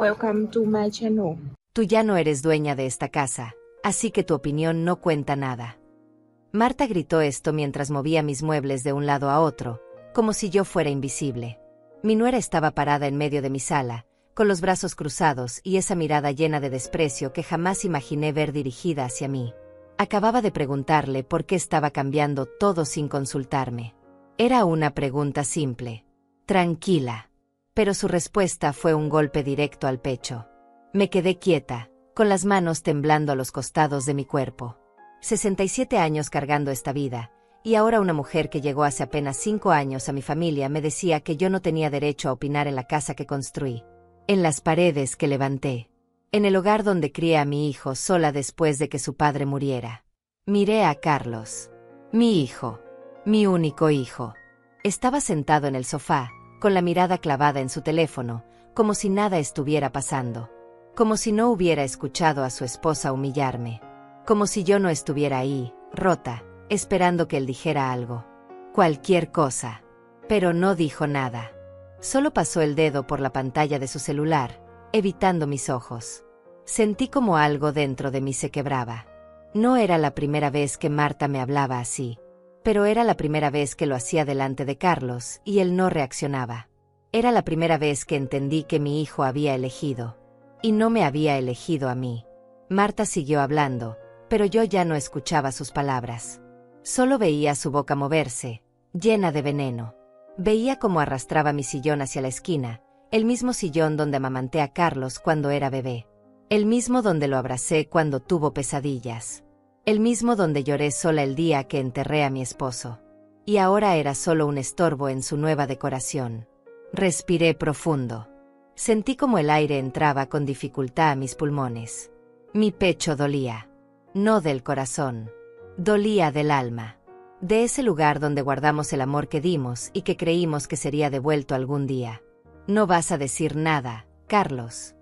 Welcome to my channel. Tú ya no eres dueña de esta casa, así que tu opinión no cuenta nada. Marta gritó esto mientras movía mis muebles de un lado a otro, como si yo fuera invisible. Mi nuera estaba parada en medio de mi sala, con los brazos cruzados y esa mirada llena de desprecio que jamás imaginé ver dirigida hacia mí. Acababa de preguntarle por qué estaba cambiando todo sin consultarme. Era una pregunta simple. Tranquila. Pero su respuesta fue un golpe directo al pecho. Me quedé quieta, con las manos temblando a los costados de mi cuerpo. 67 años cargando esta vida, y ahora una mujer que llegó hace apenas 5 años a mi familia me decía que yo no tenía derecho a opinar en la casa que construí, en las paredes que levanté, en el hogar donde crié a mi hijo sola después de que su padre muriera. Miré a Carlos. Mi hijo. Mi único hijo. Estaba sentado en el sofá, con la mirada clavada en su teléfono, como si nada estuviera pasando. Como si no hubiera escuchado a su esposa humillarme. Como si yo no estuviera ahí, rota, esperando que él dijera algo. Cualquier cosa. Pero no dijo nada. Solo pasó el dedo por la pantalla de su celular, evitando mis ojos. Sentí como algo dentro de mí se quebraba. No era la primera vez que Marta me hablaba así. Pero era la primera vez que lo hacía delante de Carlos y él no reaccionaba. Era la primera vez que entendí que mi hijo había elegido. Y no me había elegido a mí. Marta siguió hablando, pero yo ya no escuchaba sus palabras. Solo veía su boca moverse, llena de veneno. Veía cómo arrastraba mi sillón hacia la esquina, el mismo sillón donde amamanté a Carlos cuando era bebé. El mismo donde lo abracé cuando tuvo pesadillas. El mismo donde lloré sola el día que enterré a mi esposo. Y ahora era solo un estorbo en su nueva decoración. Respiré profundo. Sentí como el aire entraba con dificultad a mis pulmones. Mi pecho dolía. No del corazón. Dolía del alma. De ese lugar donde guardamos el amor que dimos y que creímos que sería devuelto algún día. No vas a decir nada, Carlos.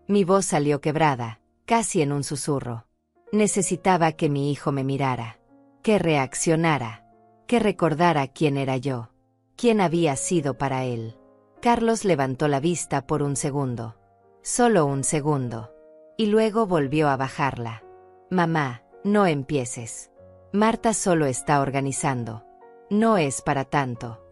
Mi voz salió quebrada, casi en un susurro. Necesitaba que mi hijo me mirara, que reaccionara, que recordara quién era yo, quién había sido para él. Carlos levantó la vista por un segundo. Solo un segundo. Y luego volvió a bajarla. Mamá, no empieces. Marta solo está organizando. No es para tanto.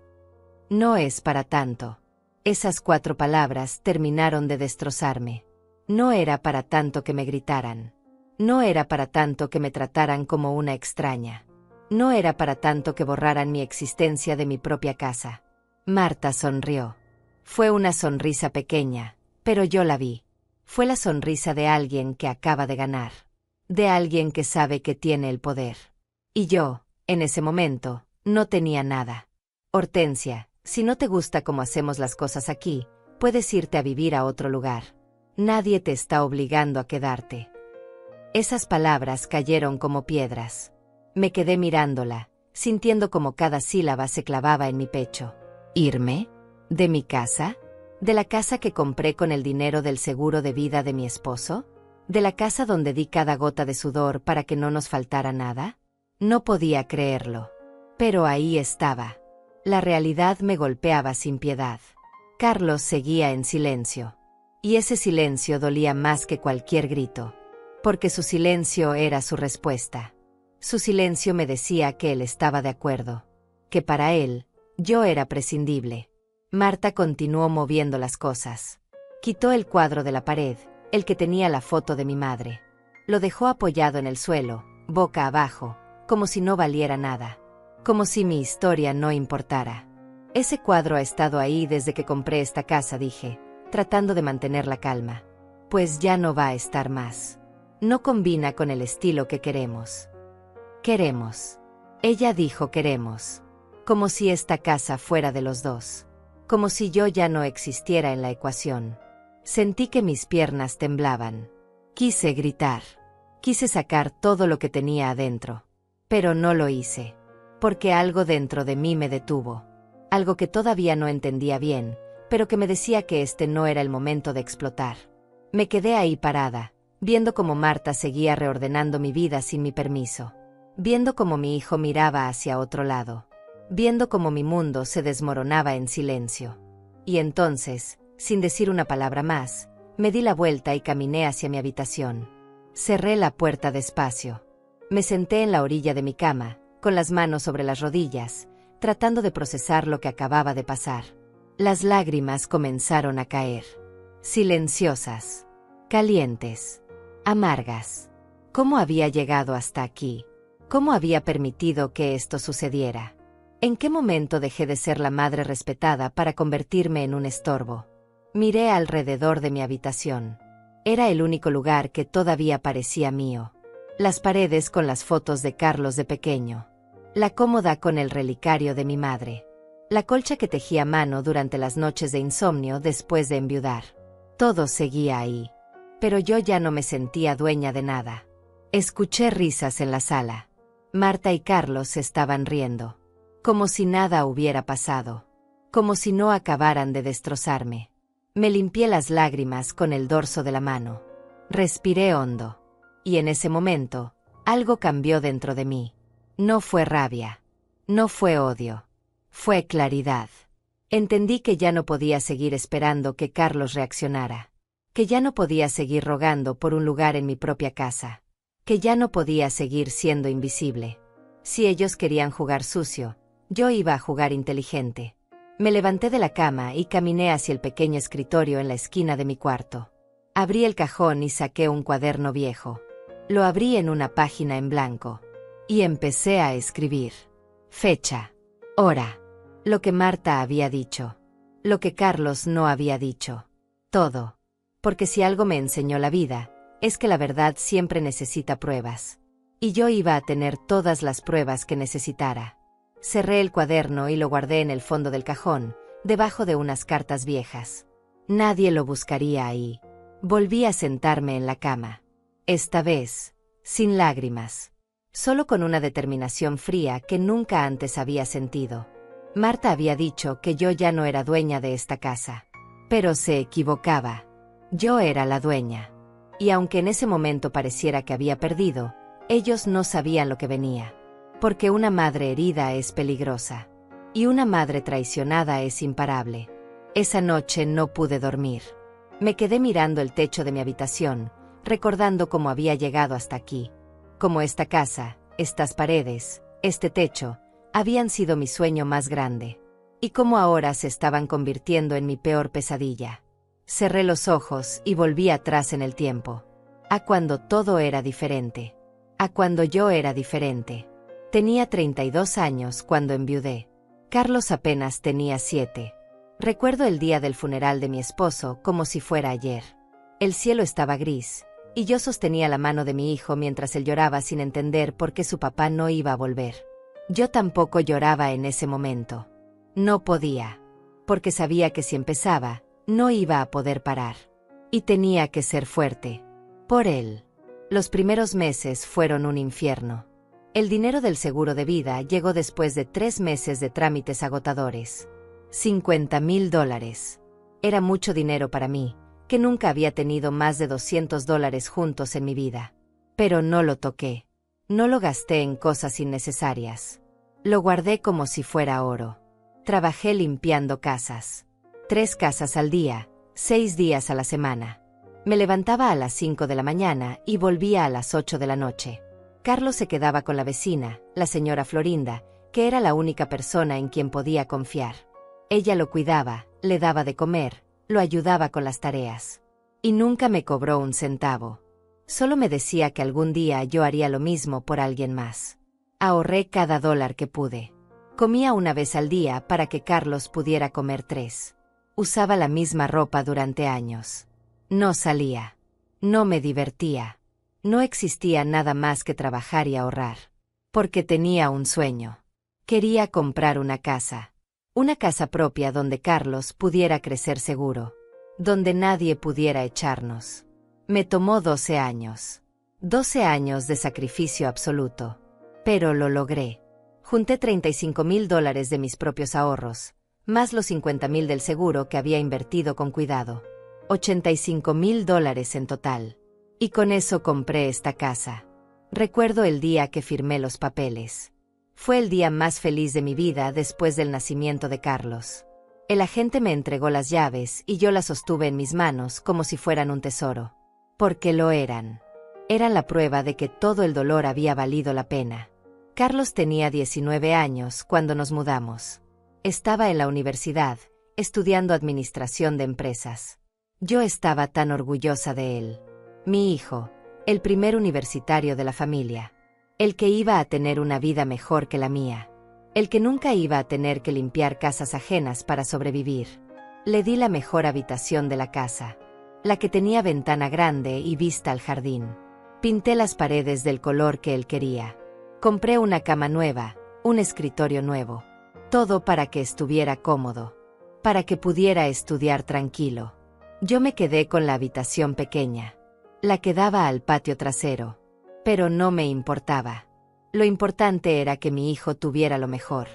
No es para tanto. Esas 4 palabras terminaron de destrozarme. No era para tanto que me gritaran. No era para tanto que me trataran como una extraña. No era para tanto que borraran mi existencia de mi propia casa. Marta sonrió. Fue una sonrisa pequeña, pero yo la vi. Fue la sonrisa de alguien que acaba de ganar. De alguien que sabe que tiene el poder. Y yo, en ese momento, no tenía nada. Hortensia, si no te gusta cómo hacemos las cosas aquí, puedes irte a vivir a otro lugar. Nadie te está obligando a quedarte. Esas palabras cayeron como piedras. Me quedé mirándola, sintiendo como cada sílaba se clavaba en mi pecho. ¿Irme? ¿De mi casa? ¿De la casa que compré con el dinero del seguro de vida de mi esposo? ¿De la casa donde di cada gota de sudor para que no nos faltara nada? No podía creerlo. Pero ahí estaba. La realidad me golpeaba sin piedad. Carlos seguía en silencio. Y ese silencio dolía más que cualquier grito. Porque su silencio era su respuesta. Su silencio me decía que él estaba de acuerdo. Que para él, yo era prescindible. Marta continuó moviendo las cosas. Quitó el cuadro de la pared, el que tenía la foto de mi madre. Lo dejó apoyado en el suelo, boca abajo, como si no valiera nada. Como si mi historia no importara. Ese cuadro ha estado ahí desde que compré esta casa, dije, tratando de mantener la calma. Pues ya no va a estar más. No combina con el estilo que queremos. Queremos. Ella dijo queremos. Como si esta casa fuera de los dos. Como si yo ya no existiera en la ecuación. Sentí que mis piernas temblaban. Quise gritar. Quise sacar todo lo que tenía adentro. Pero no lo hice. Porque algo dentro de mí me detuvo. Algo que todavía no entendía bien, pero que me decía que este no era el momento de explotar. Me quedé ahí parada, viendo cómo Marta seguía reordenando mi vida sin mi permiso. Viendo cómo mi hijo miraba hacia otro lado. Viendo cómo mi mundo se desmoronaba en silencio. Y entonces, sin decir una palabra más, Me di la vuelta y caminé hacia mi habitación. Cerré la puerta despacio. Me senté en la orilla de mi cama, con las manos sobre las rodillas, tratando de procesar lo que acababa de pasar. Las lágrimas comenzaron a caer. Silenciosas, calientes, amargas. ¿Cómo había llegado hasta aquí? ¿Cómo había permitido que esto sucediera? ¿En qué momento dejé de ser la madre respetada para convertirme en un estorbo? Miré alrededor de mi habitación. Era el único lugar que todavía parecía mío. Las paredes con las fotos de Carlos de pequeño. La cómoda con el relicario de mi madre. La colcha que tejí a mano durante las noches de insomnio después de enviudar. Todo seguía ahí. Pero yo ya no me sentía dueña de nada. Escuché risas en la sala. Marta y Carlos estaban riendo. Como si nada hubiera pasado. Como si no acabaran de destrozarme. Me limpié las lágrimas con el dorso de la mano. Respiré hondo. Y en ese momento, algo cambió dentro de mí. No fue rabia. No fue odio. Fue claridad. Entendí que ya no podía seguir esperando que Carlos reaccionara. Que ya no podía seguir rogando por un lugar en mi propia casa. Que ya no podía seguir siendo invisible. Si ellos querían jugar sucio, yo iba a jugar inteligente. Me levanté de la cama y caminé hacia el pequeño escritorio en la esquina de mi cuarto. Abrí el cajón y saqué un cuaderno viejo. Lo abrí en una página en blanco. Y empecé a escribir. Fecha. Hora. Lo que Marta había dicho. Lo que Carlos no había dicho. Todo. Porque si algo me enseñó la vida, es que la verdad siempre necesita pruebas. Y yo iba a tener todas las pruebas que necesitara. Cerré el cuaderno y lo guardé en el fondo del cajón, debajo de unas cartas viejas. Nadie lo buscaría ahí. Volví a sentarme en la cama. Esta vez, sin lágrimas. Solo con una determinación fría que nunca antes había sentido. Marta había dicho que yo ya no era dueña de esta casa. Pero se equivocaba. Yo era la dueña. Y aunque en ese momento pareciera que había perdido, ellos no sabían lo que venía. Porque una madre herida es peligrosa. Y una madre traicionada es imparable. Esa noche no pude dormir. Me quedé mirando el techo de mi habitación, recordando cómo había llegado hasta aquí. Como esta casa, estas paredes, este techo, habían sido mi sueño más grande. Y cómo ahora se estaban convirtiendo en mi peor pesadilla. Cerré los ojos y volví atrás en el tiempo. A cuando todo era diferente. A cuando yo era diferente. Tenía 32 años cuando enviudé. Carlos apenas tenía 7. Recuerdo el día del funeral de mi esposo como si fuera ayer. El cielo estaba gris, y yo sostenía la mano de mi hijo mientras él lloraba sin entender por qué su papá no iba a volver. Yo tampoco lloraba en ese momento. No podía. Porque sabía que si empezaba, no iba a poder parar. Y tenía que ser fuerte. Por él. Los primeros meses fueron un infierno. El dinero del seguro de vida llegó después de 3 meses de trámites agotadores. $50,000. Era mucho dinero para mí, que nunca había tenido más de $200 juntos en mi vida. Pero no lo toqué. No lo gasté en cosas innecesarias. Lo guardé como si fuera oro. Trabajé limpiando casas. 3 casas al día, 6 días a la semana. Me levantaba a las 5 de la mañana y volvía a las 8 de la noche. Carlos se quedaba con la vecina, la señora Florinda, que era la única persona en quien podía confiar. Ella lo cuidaba, le daba de comer, lo ayudaba con las tareas. Y nunca me cobró un centavo. Solo me decía que algún día yo haría lo mismo por alguien más. Ahorré cada dólar que pude. Comía una vez al día para que Carlos pudiera comer 3. Usaba la misma ropa durante años. No salía. No me divertía. No existía nada más que trabajar y ahorrar. Porque tenía un sueño. Quería comprar una casa. Una casa propia donde Carlos pudiera crecer seguro. Donde nadie pudiera echarnos. Me tomó 12 años. 12 años de sacrificio absoluto. Pero lo logré. Junté $35,000 de mis propios ahorros, más los $50,000 del seguro que había invertido con cuidado. $85,000 en total. Y con eso compré esta casa. Recuerdo el día que firmé los papeles. Fue el día más feliz de mi vida después del nacimiento de Carlos. El agente me entregó las llaves y yo las sostuve en mis manos como si fueran un tesoro. Porque lo eran. Eran la prueba de que todo el dolor había valido la pena. Carlos tenía 19 años cuando nos mudamos. Estaba en la universidad, estudiando administración de empresas. Yo estaba tan orgullosa de él. Mi hijo, el primer universitario de la familia. El que iba a tener una vida mejor que la mía. El que nunca iba a tener que limpiar casas ajenas para sobrevivir. Le di la mejor habitación de la casa. La que tenía ventana grande y vista al jardín. Pinté las paredes del color que él quería. Compré una cama nueva, un escritorio nuevo. Todo para que estuviera cómodo. Para que pudiera estudiar tranquilo. Yo me quedé con la habitación pequeña. La que daba al patio trasero. Pero no me importaba. Lo importante era que mi hijo tuviera lo mejor.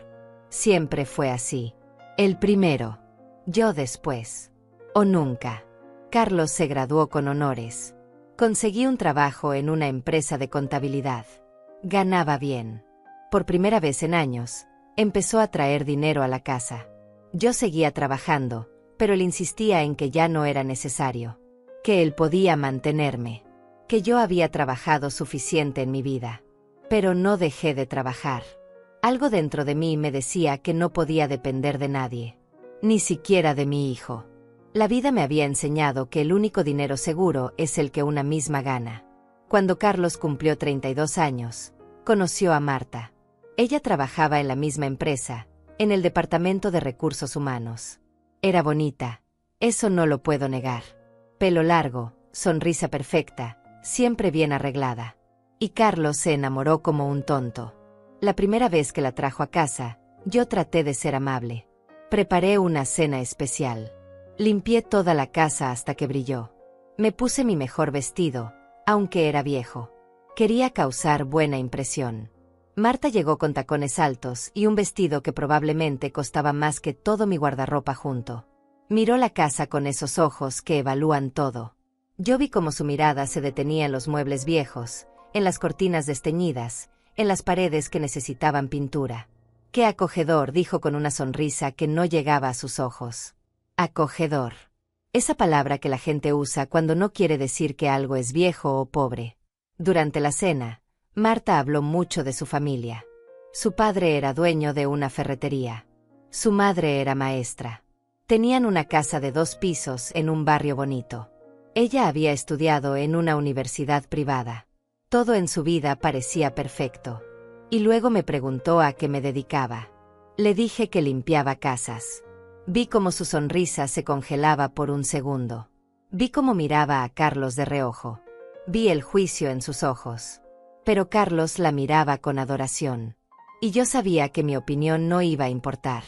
Siempre fue así. Él primero. Yo después. O nunca. Carlos se graduó con honores. Conseguí un trabajo en una empresa de contabilidad. Ganaba bien. Por primera vez en años, empezó a traer dinero a la casa. Yo seguía trabajando, pero él insistía en que ya no era necesario. Que él podía mantenerme. Que yo había trabajado suficiente en mi vida. Pero no dejé de trabajar. Algo dentro de mí me decía que no podía depender de nadie. Ni siquiera de mi hijo. La vida me había enseñado que el único dinero seguro es el que una misma gana. Cuando Carlos cumplió 32 años, conoció a Marta. Ella trabajaba en la misma empresa, en el departamento de recursos humanos. Era bonita, eso no lo puedo negar. Pelo largo, sonrisa perfecta, siempre bien arreglada. Y Carlos se enamoró como un tonto. La primera vez que la trajo a casa, yo traté de ser amable. Preparé una cena especial. Limpié toda la casa hasta que brilló. Me puse mi mejor vestido, aunque era viejo. Quería causar buena impresión. Marta llegó con tacones altos y un vestido que probablemente costaba más que todo mi guardarropa junto. Miró la casa con esos ojos que evalúan todo. Yo vi cómo su mirada se detenía en los muebles viejos, en las cortinas desteñidas, en las paredes que necesitaban pintura. Qué acogedor, dijo con una sonrisa que no llegaba a sus ojos. Acogedor. Esa palabra que la gente usa cuando no quiere decir que algo es viejo o pobre. Durante la cena, Marta habló mucho de su familia. Su padre era dueño de una ferretería. Su madre era maestra. Tenían una casa de 2 pisos en un barrio bonito. Ella había estudiado en una universidad privada. Todo en su vida parecía perfecto. Y luego me preguntó a qué me dedicaba. Le dije que limpiaba casas. Vi cómo su sonrisa se congelaba por un segundo. Vi cómo miraba a Carlos de reojo. Vi el juicio en sus ojos. Pero Carlos la miraba con adoración. Y yo sabía que mi opinión no iba a importar.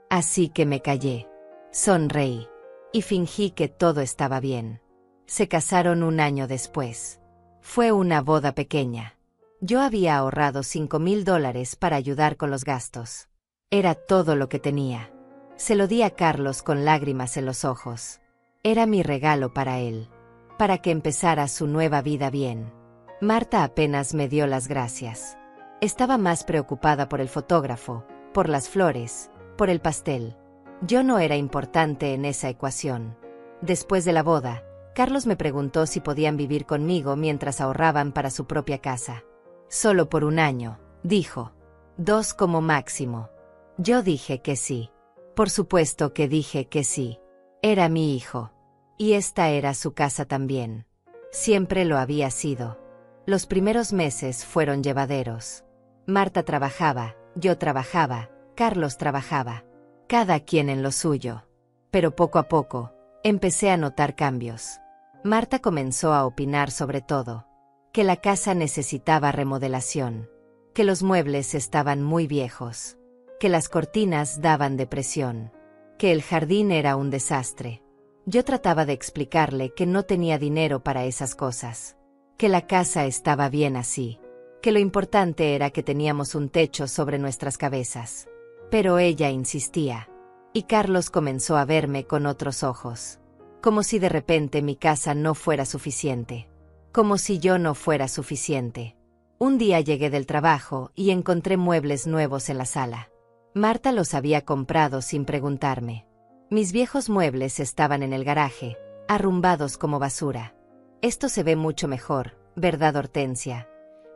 Así que me callé. Sonreí. Y fingí que todo estaba bien. Se casaron un año después. Fue una boda pequeña. Yo había ahorrado $5,000 para ayudar con los gastos. Era todo lo que tenía. Se lo di a Carlos con lágrimas en los ojos. Era mi regalo para él. Para que empezara su nueva vida bien. Marta apenas me dio las gracias. Estaba más preocupada por el fotógrafo, por las flores, por el pastel. Yo no era importante en esa ecuación. Después de la boda, Carlos me preguntó si podían vivir conmigo mientras ahorraban para su propia casa. Solo por un año, dijo. 2 como máximo. Yo dije que sí. Por supuesto que dije que sí. Era mi hijo. Y esta era su casa también. Siempre lo había sido. Los primeros meses fueron llevaderos. Marta trabajaba, yo trabajaba, Carlos trabajaba. Cada quien en lo suyo. Pero poco a poco, empecé a notar cambios. Marta comenzó a opinar sobre todo. Que la casa necesitaba remodelación. Que los muebles estaban muy viejos. Que las cortinas daban depresión. Que el jardín era un desastre. Yo trataba de explicarle que no tenía dinero para esas cosas. Que la casa estaba bien así. Que lo importante era que teníamos un techo sobre nuestras cabezas. Pero ella insistía. Y Carlos comenzó a verme con otros ojos. Como si de repente mi casa no fuera suficiente. Como si yo no fuera suficiente. Un día llegué del trabajo y encontré muebles nuevos en la sala. Marta los había comprado sin preguntarme. Mis viejos muebles estaban en el garaje, arrumbados como basura. Esto se ve mucho mejor, ¿verdad, Hortensia?,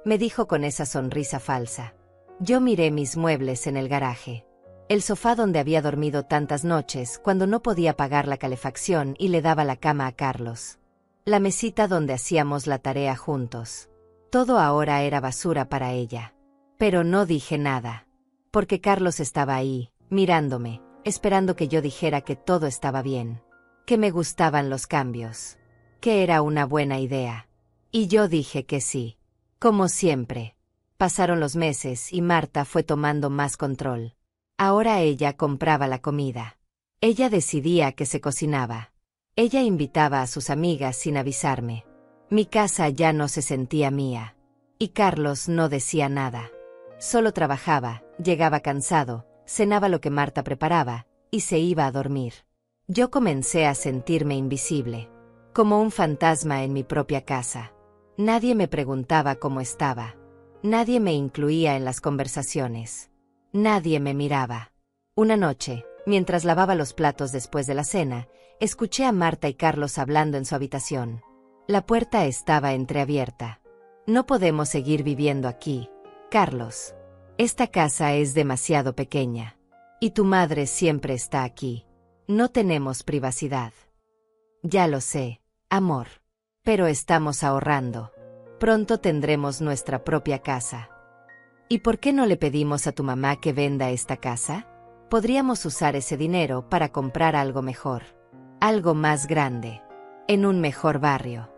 me dijo con esa sonrisa falsa. Yo miré mis muebles en el garaje. El sofá donde había dormido tantas noches cuando no podía pagar la calefacción y le daba la cama a Carlos. La mesita donde hacíamos la tarea juntos. Todo ahora era basura para ella. Pero no dije nada. Porque Carlos estaba ahí, mirándome, esperando que yo dijera que todo estaba bien. Que me gustaban los cambios. Que era una buena idea. Y yo dije que sí. Como siempre. Pasaron los meses y Marta fue tomando más control. Ahora ella compraba la comida. Ella decidía qué se cocinaba. Ella invitaba a sus amigas sin avisarme. Mi casa ya no se sentía mía. Y Carlos no decía nada. Solo trabajaba, llegaba cansado, cenaba lo que Marta preparaba, y se iba a dormir. Yo comencé a sentirme invisible. Como un fantasma en mi propia casa. Nadie me preguntaba cómo estaba. Nadie me incluía en las conversaciones. Nadie me miraba. Una noche, mientras lavaba los platos después de la cena, escuché a Marta y Carlos hablando en su habitación. La puerta estaba entreabierta. No podemos seguir viviendo aquí, Carlos. Esta casa es demasiado pequeña. Y tu madre siempre está aquí. No tenemos privacidad. Ya lo sé, amor. Pero estamos ahorrando. Pronto tendremos nuestra propia casa. ¿Y por qué no le pedimos a tu mamá que venda esta casa? Podríamos usar ese dinero para comprar algo mejor. Algo más grande. En un mejor barrio.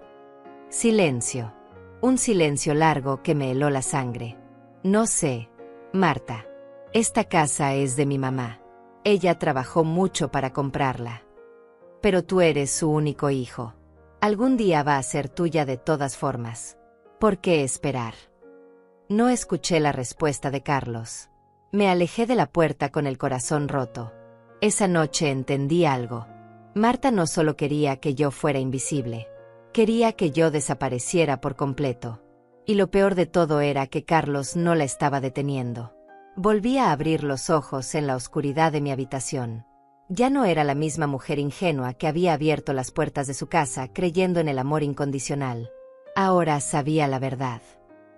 Silencio. Un silencio largo que me heló la sangre. No sé, Marta. Esta casa es de mi mamá. Ella trabajó mucho para comprarla. Pero tú eres su único hijo. Algún día va a ser tuya de todas formas. ¿Por qué esperar? No escuché la respuesta de Carlos. Me alejé de la puerta con el corazón roto. Esa noche entendí algo. Marta no solo quería que yo fuera invisible. Quería que yo desapareciera por completo. Y lo peor de todo era que Carlos no la estaba deteniendo. Volví a abrir los ojos en la oscuridad de mi habitación. Ya no era la misma mujer ingenua que había abierto las puertas de su casa creyendo en el amor incondicional. Ahora sabía la verdad.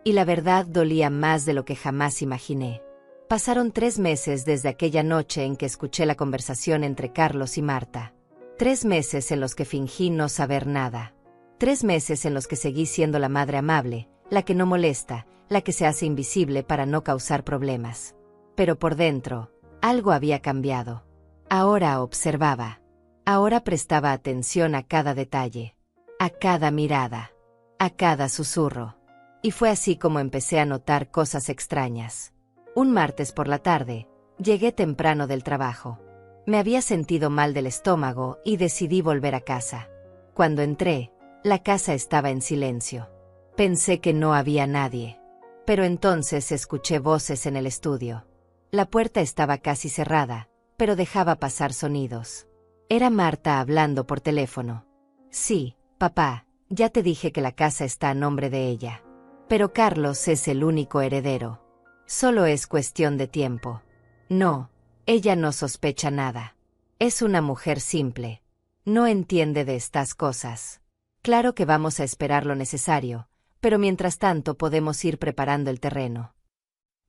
Y la verdad dolía más de lo que jamás imaginé. Pasaron 3 meses desde aquella noche en que escuché la conversación entre Carlos y Marta. 3 meses en los que fingí no saber nada. 3 meses en los que seguí siendo la madre amable, la que no molesta, la que se hace invisible para no causar problemas. Pero por dentro, algo había cambiado. Ahora observaba. Ahora prestaba atención a cada detalle. A cada mirada. A cada susurro. Y fue así como empecé a notar cosas extrañas. Un martes por la tarde, llegué temprano del trabajo. Me había sentido mal del estómago y decidí volver a casa. Cuando entré, la casa estaba en silencio. Pensé que no había nadie. Pero entonces escuché voces en el estudio. La puerta estaba casi cerrada, pero dejaba pasar sonidos. Era Marta hablando por teléfono. Sí, papá, ya te dije que la casa está a nombre de ella. Pero Carlos es el único heredero. Solo es cuestión de tiempo. No, ella no sospecha nada. Es una mujer simple. No entiende de estas cosas. Claro que vamos a esperar lo necesario, pero mientras tanto podemos ir preparando el terreno.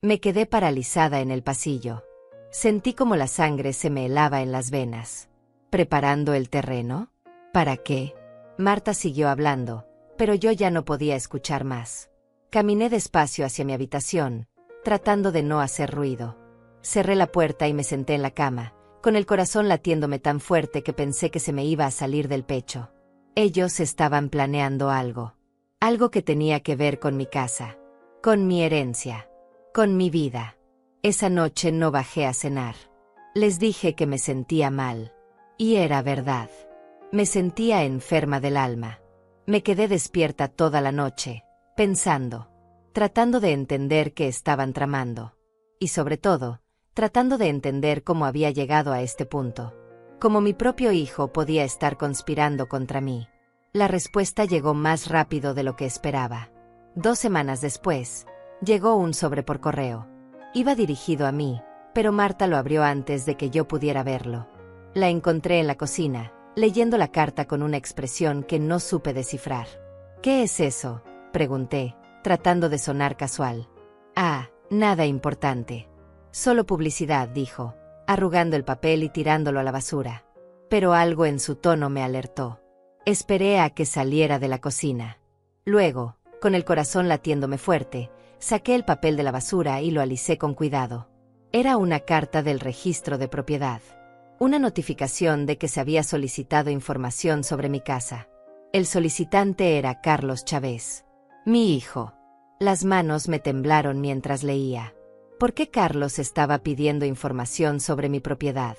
Me quedé paralizada en el pasillo. Sentí como la sangre se me helaba en las venas. ¿Preparando el terreno? ¿Para qué? Marta siguió hablando, pero yo ya no podía escuchar más. Caminé despacio hacia mi habitación, tratando de no hacer ruido. Cerré la puerta y me senté en la cama, con el corazón latiéndome tan fuerte que pensé que se me iba a salir del pecho. Ellos estaban planeando algo. Algo que tenía que ver con mi casa, con mi herencia, con mi vida. Esa noche no bajé a cenar. Les dije que me sentía mal. Y era verdad. Me sentía enferma del alma. Me quedé despierta toda la noche, pensando, tratando de entender qué estaban tramando. Y sobre todo, tratando de entender cómo había llegado a este punto. Cómo mi propio hijo podía estar conspirando contra mí. La respuesta llegó más rápido de lo que esperaba. 2 semanas después, llegó un sobre por correo. Iba dirigido a mí, pero Marta lo abrió antes de que yo pudiera verlo. La encontré en la cocina, leyendo la carta con una expresión que no supe descifrar. ¿Qué es eso?, pregunté, tratando de sonar casual. Ah, nada importante. Solo publicidad, dijo, arrugando el papel y tirándolo a la basura. Pero algo en su tono me alertó. Esperé a que saliera de la cocina. Luego, con el corazón latiéndome fuerte, saqué el papel de la basura y lo alicé con cuidado. Era una carta del registro de propiedad. Una notificación de que se había solicitado información sobre mi casa. El solicitante era Carlos Chávez, mi hijo. Las manos me temblaron mientras leía. ¿Por qué Carlos estaba pidiendo información sobre mi propiedad?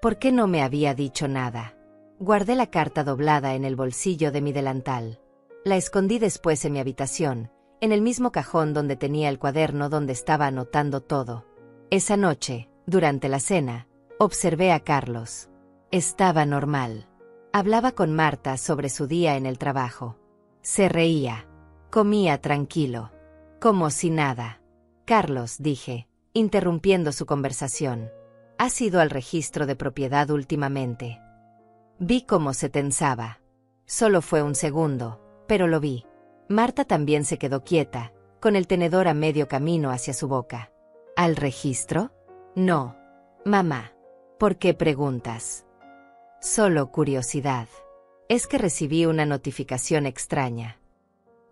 ¿Por qué no me había dicho nada? Guardé la carta doblada en el bolsillo de mi delantal. La escondí después en mi habitación, en el mismo cajón donde tenía el cuaderno donde estaba anotando todo. Esa noche, durante la cena, observé a Carlos. Estaba normal. Hablaba con Marta sobre su día en el trabajo. Se reía. Comía tranquilo. Como si nada. Carlos, dije, interrumpiendo su conversación. ¿Has ido al registro de propiedad últimamente? Vi cómo se tensaba. Solo fue un segundo, pero lo vi. Marta también se quedó quieta, con el tenedor a medio camino hacia su boca. ¿Al registro? No. Mamá. ¿Por qué preguntas? Solo curiosidad. Es que recibí una notificación extraña.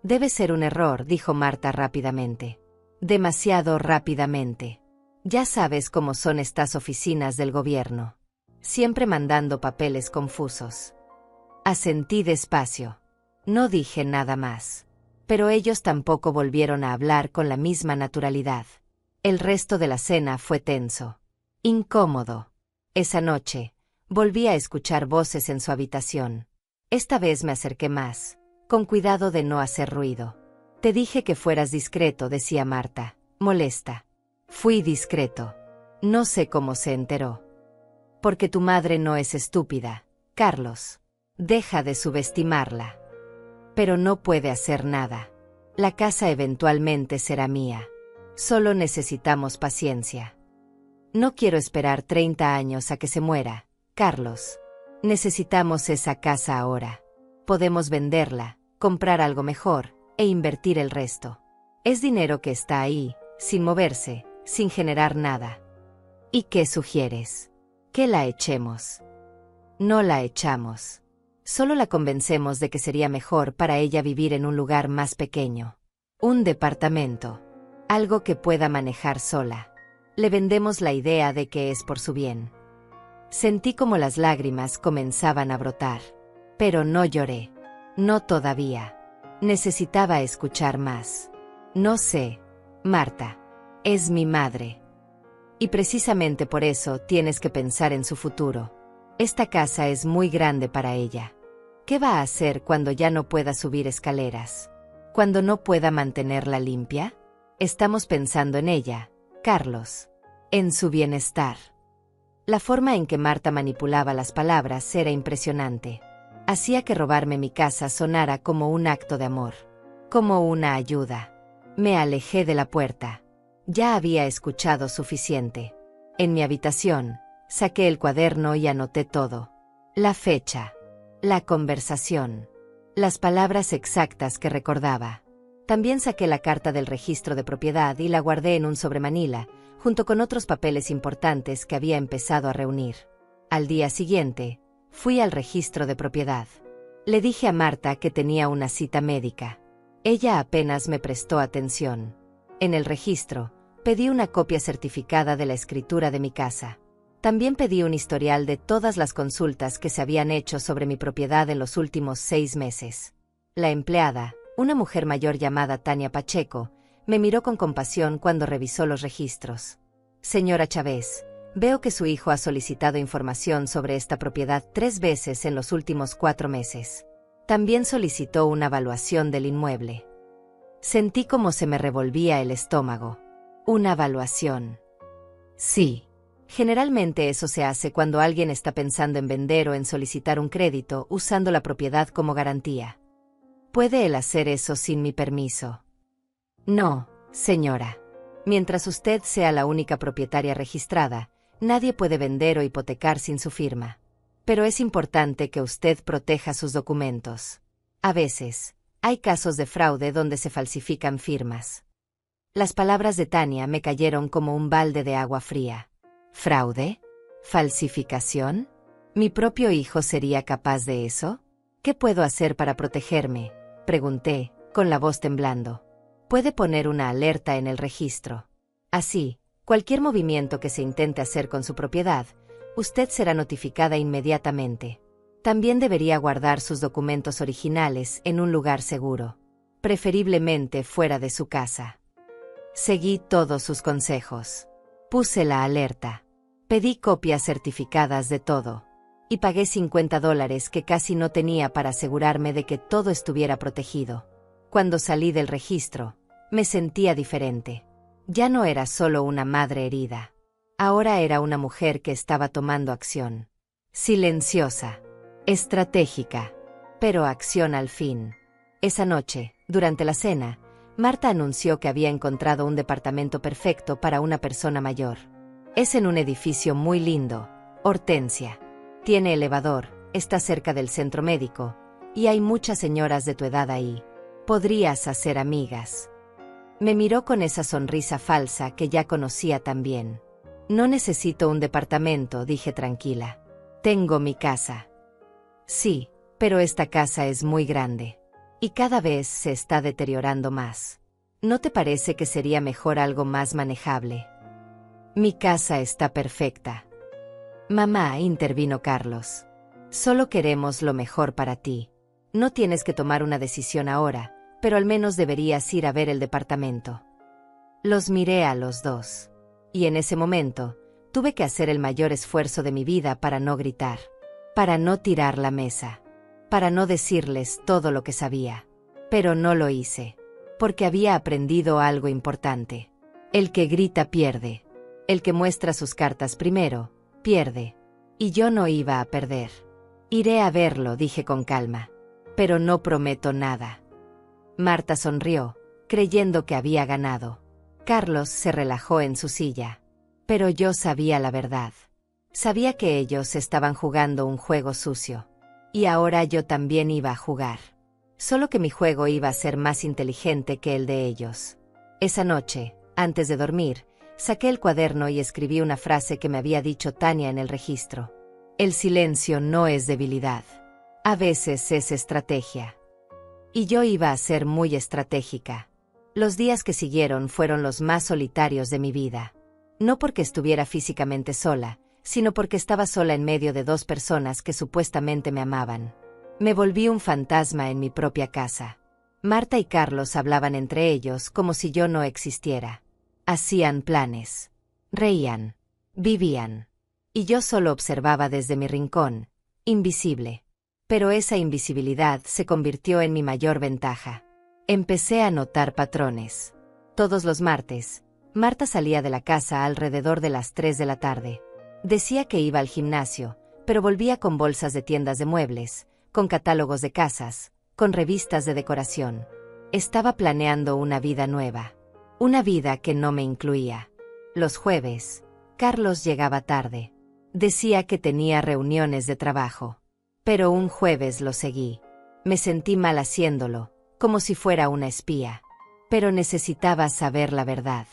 Debe ser un error, dijo Marta rápidamente. Demasiado rápidamente. Ya sabes cómo son estas oficinas del gobierno. Siempre mandando papeles confusos. Asentí despacio. No dije nada más. Pero ellos tampoco volvieron a hablar con la misma naturalidad. El resto de la cena fue tenso. Incómodo. Esa noche, volví a escuchar voces en su habitación. Esta vez me acerqué más, con cuidado de no hacer ruido. Te dije que fueras discreto, decía Marta, molesta. Fui discreto. No sé cómo se enteró. Porque tu madre no es estúpida, Carlos. Deja de subestimarla. Pero no puede hacer nada. La casa eventualmente será mía. Solo necesitamos paciencia. No quiero esperar 30 años a que se muera, Carlos. Necesitamos esa casa ahora. Podemos venderla, comprar algo mejor, e invertir el resto. Es dinero que está ahí, sin moverse, sin generar nada. ¿Y qué sugieres? ¿Que la echemos? No la echamos. Solo la convencemos de que sería mejor para ella vivir en un lugar más pequeño. Un departamento. Algo que pueda manejar sola. Le vendemos la idea de que es por su bien. Sentí como las lágrimas comenzaban a brotar. Pero no lloré. No todavía. Necesitaba escuchar más. No sé, Marta. Es mi madre. Y precisamente por eso tienes que pensar en su futuro. Esta casa es muy grande para ella. ¿Qué va a hacer cuando ya no pueda subir escaleras? ¿Cuando no pueda mantenerla limpia? Estamos pensando en ella, Carlos. En su bienestar. La forma en que Marta manipulaba las palabras era impresionante. Hacía que robarme mi casa sonara como un acto de amor. Como una ayuda. Me alejé de la puerta. Ya había escuchado suficiente. En mi habitación, saqué el cuaderno y anoté todo. La fecha. La conversación. Las palabras exactas que recordaba. También saqué la carta del registro de propiedad y la guardé en un sobremanila, junto con otros papeles importantes que había empezado a reunir. Al día siguiente, fui al registro de propiedad. Le dije a Marta que tenía una cita médica. Ella apenas me prestó atención. En el registro, pedí una copia certificada de la escritura de mi casa. También pedí un historial de todas las consultas que se habían hecho sobre mi propiedad en los últimos 6 meses. La empleada, una mujer mayor llamada Tania Pacheco, me miró con compasión cuando revisó los registros. Señora Chávez, veo que su hijo ha solicitado información sobre esta propiedad 3 veces en los últimos 4 meses. También solicitó una evaluación del inmueble. Sentí como se me revolvía el estómago. ¿Una evaluación? Sí. Generalmente eso se hace cuando alguien está pensando en vender o en solicitar un crédito usando la propiedad como garantía. ¿Puede él hacer eso sin mi permiso? No, señora. Mientras usted sea la única propietaria registrada, Nadie puede vender o hipotecar sin su firma. Pero es importante que usted proteja sus documentos. A veces, hay casos de fraude donde se falsifican firmas. Las palabras de Tania me cayeron como un balde de agua fría. ¿Fraude? ¿Falsificación? ¿Mi propio hijo sería capaz de eso? ¿Qué puedo hacer para protegerme?, pregunté, con la voz temblando. Puede poner una alerta en el registro. Así, cualquier movimiento que se intente hacer con su propiedad, usted será notificada inmediatamente. También debería guardar sus documentos originales en un lugar seguro, preferiblemente fuera de su casa. Seguí todos sus consejos. Puse la alerta. Pedí copias certificadas de todo. Y pagué $50 que casi no tenía para asegurarme de que todo estuviera protegido. Cuando salí del registro, me sentía diferente. Ya no era solo una madre herida. Ahora era una mujer que estaba tomando acción. Silenciosa. Estratégica. Pero acción al fin. Esa noche, durante la cena, Marta anunció que había encontrado un departamento perfecto para una persona mayor. Es en un edificio muy lindo, Hortensia. Tiene elevador, está cerca del centro médico, y hay muchas señoras de tu edad ahí. Podrías hacer amigas. Me miró con esa sonrisa falsa que ya conocía tan bien. No necesito un departamento, dije tranquila. Tengo mi casa. Sí, pero esta casa es muy grande. Y cada vez se está deteriorando más. ¿No te parece que sería mejor algo más manejable? Mi casa está perfecta. Mamá, intervino Carlos. Solo queremos lo mejor para ti. No tienes que tomar una decisión ahora, pero al menos deberías ir a ver el departamento. Los miré a los dos. Y en ese momento, tuve que hacer el mayor esfuerzo de mi vida para no gritar, para no tirar la mesa, para no decirles todo lo que sabía. Pero no lo hice, porque había aprendido algo importante. El que grita pierde. El que muestra sus cartas primero, pierde. Y yo no iba a perder. Iré a verlo, dije con calma. Pero no prometo nada. Marta sonrió, creyendo que había ganado. Carlos se relajó en su silla. Pero yo sabía la verdad. Sabía que ellos estaban jugando un juego sucio. Y ahora yo también iba a jugar. Solo que mi juego iba a ser más inteligente que el de ellos. Esa noche, antes de dormir, saqué el cuaderno y escribí una frase que me había dicho Tania en el registro. El silencio no es debilidad. A veces es estrategia. Y yo iba a ser muy estratégica. Los días que siguieron fueron los más solitarios de mi vida. No porque estuviera físicamente sola, sino porque estaba sola en medio de dos personas que supuestamente me amaban. Me volví un fantasma en mi propia casa. Marta y Carlos hablaban entre ellos como si yo no existiera. Hacían planes. Reían. Vivían. Y yo solo observaba desde mi rincón, invisible. Pero esa invisibilidad se convirtió en mi mayor ventaja. Empecé a notar patrones. Todos los martes, Marta salía de la casa alrededor de las 3 de la tarde. Decía que iba al gimnasio, pero volvía con bolsas de tiendas de muebles, con catálogos de casas, con revistas de decoración. Estaba planeando una vida nueva. Una vida que no me incluía. Los jueves, Carlos llegaba tarde. Decía que tenía reuniones de trabajo. Pero un jueves lo seguí. Me sentí mal haciéndolo, como si fuera una espía. Pero necesitaba saber la verdad.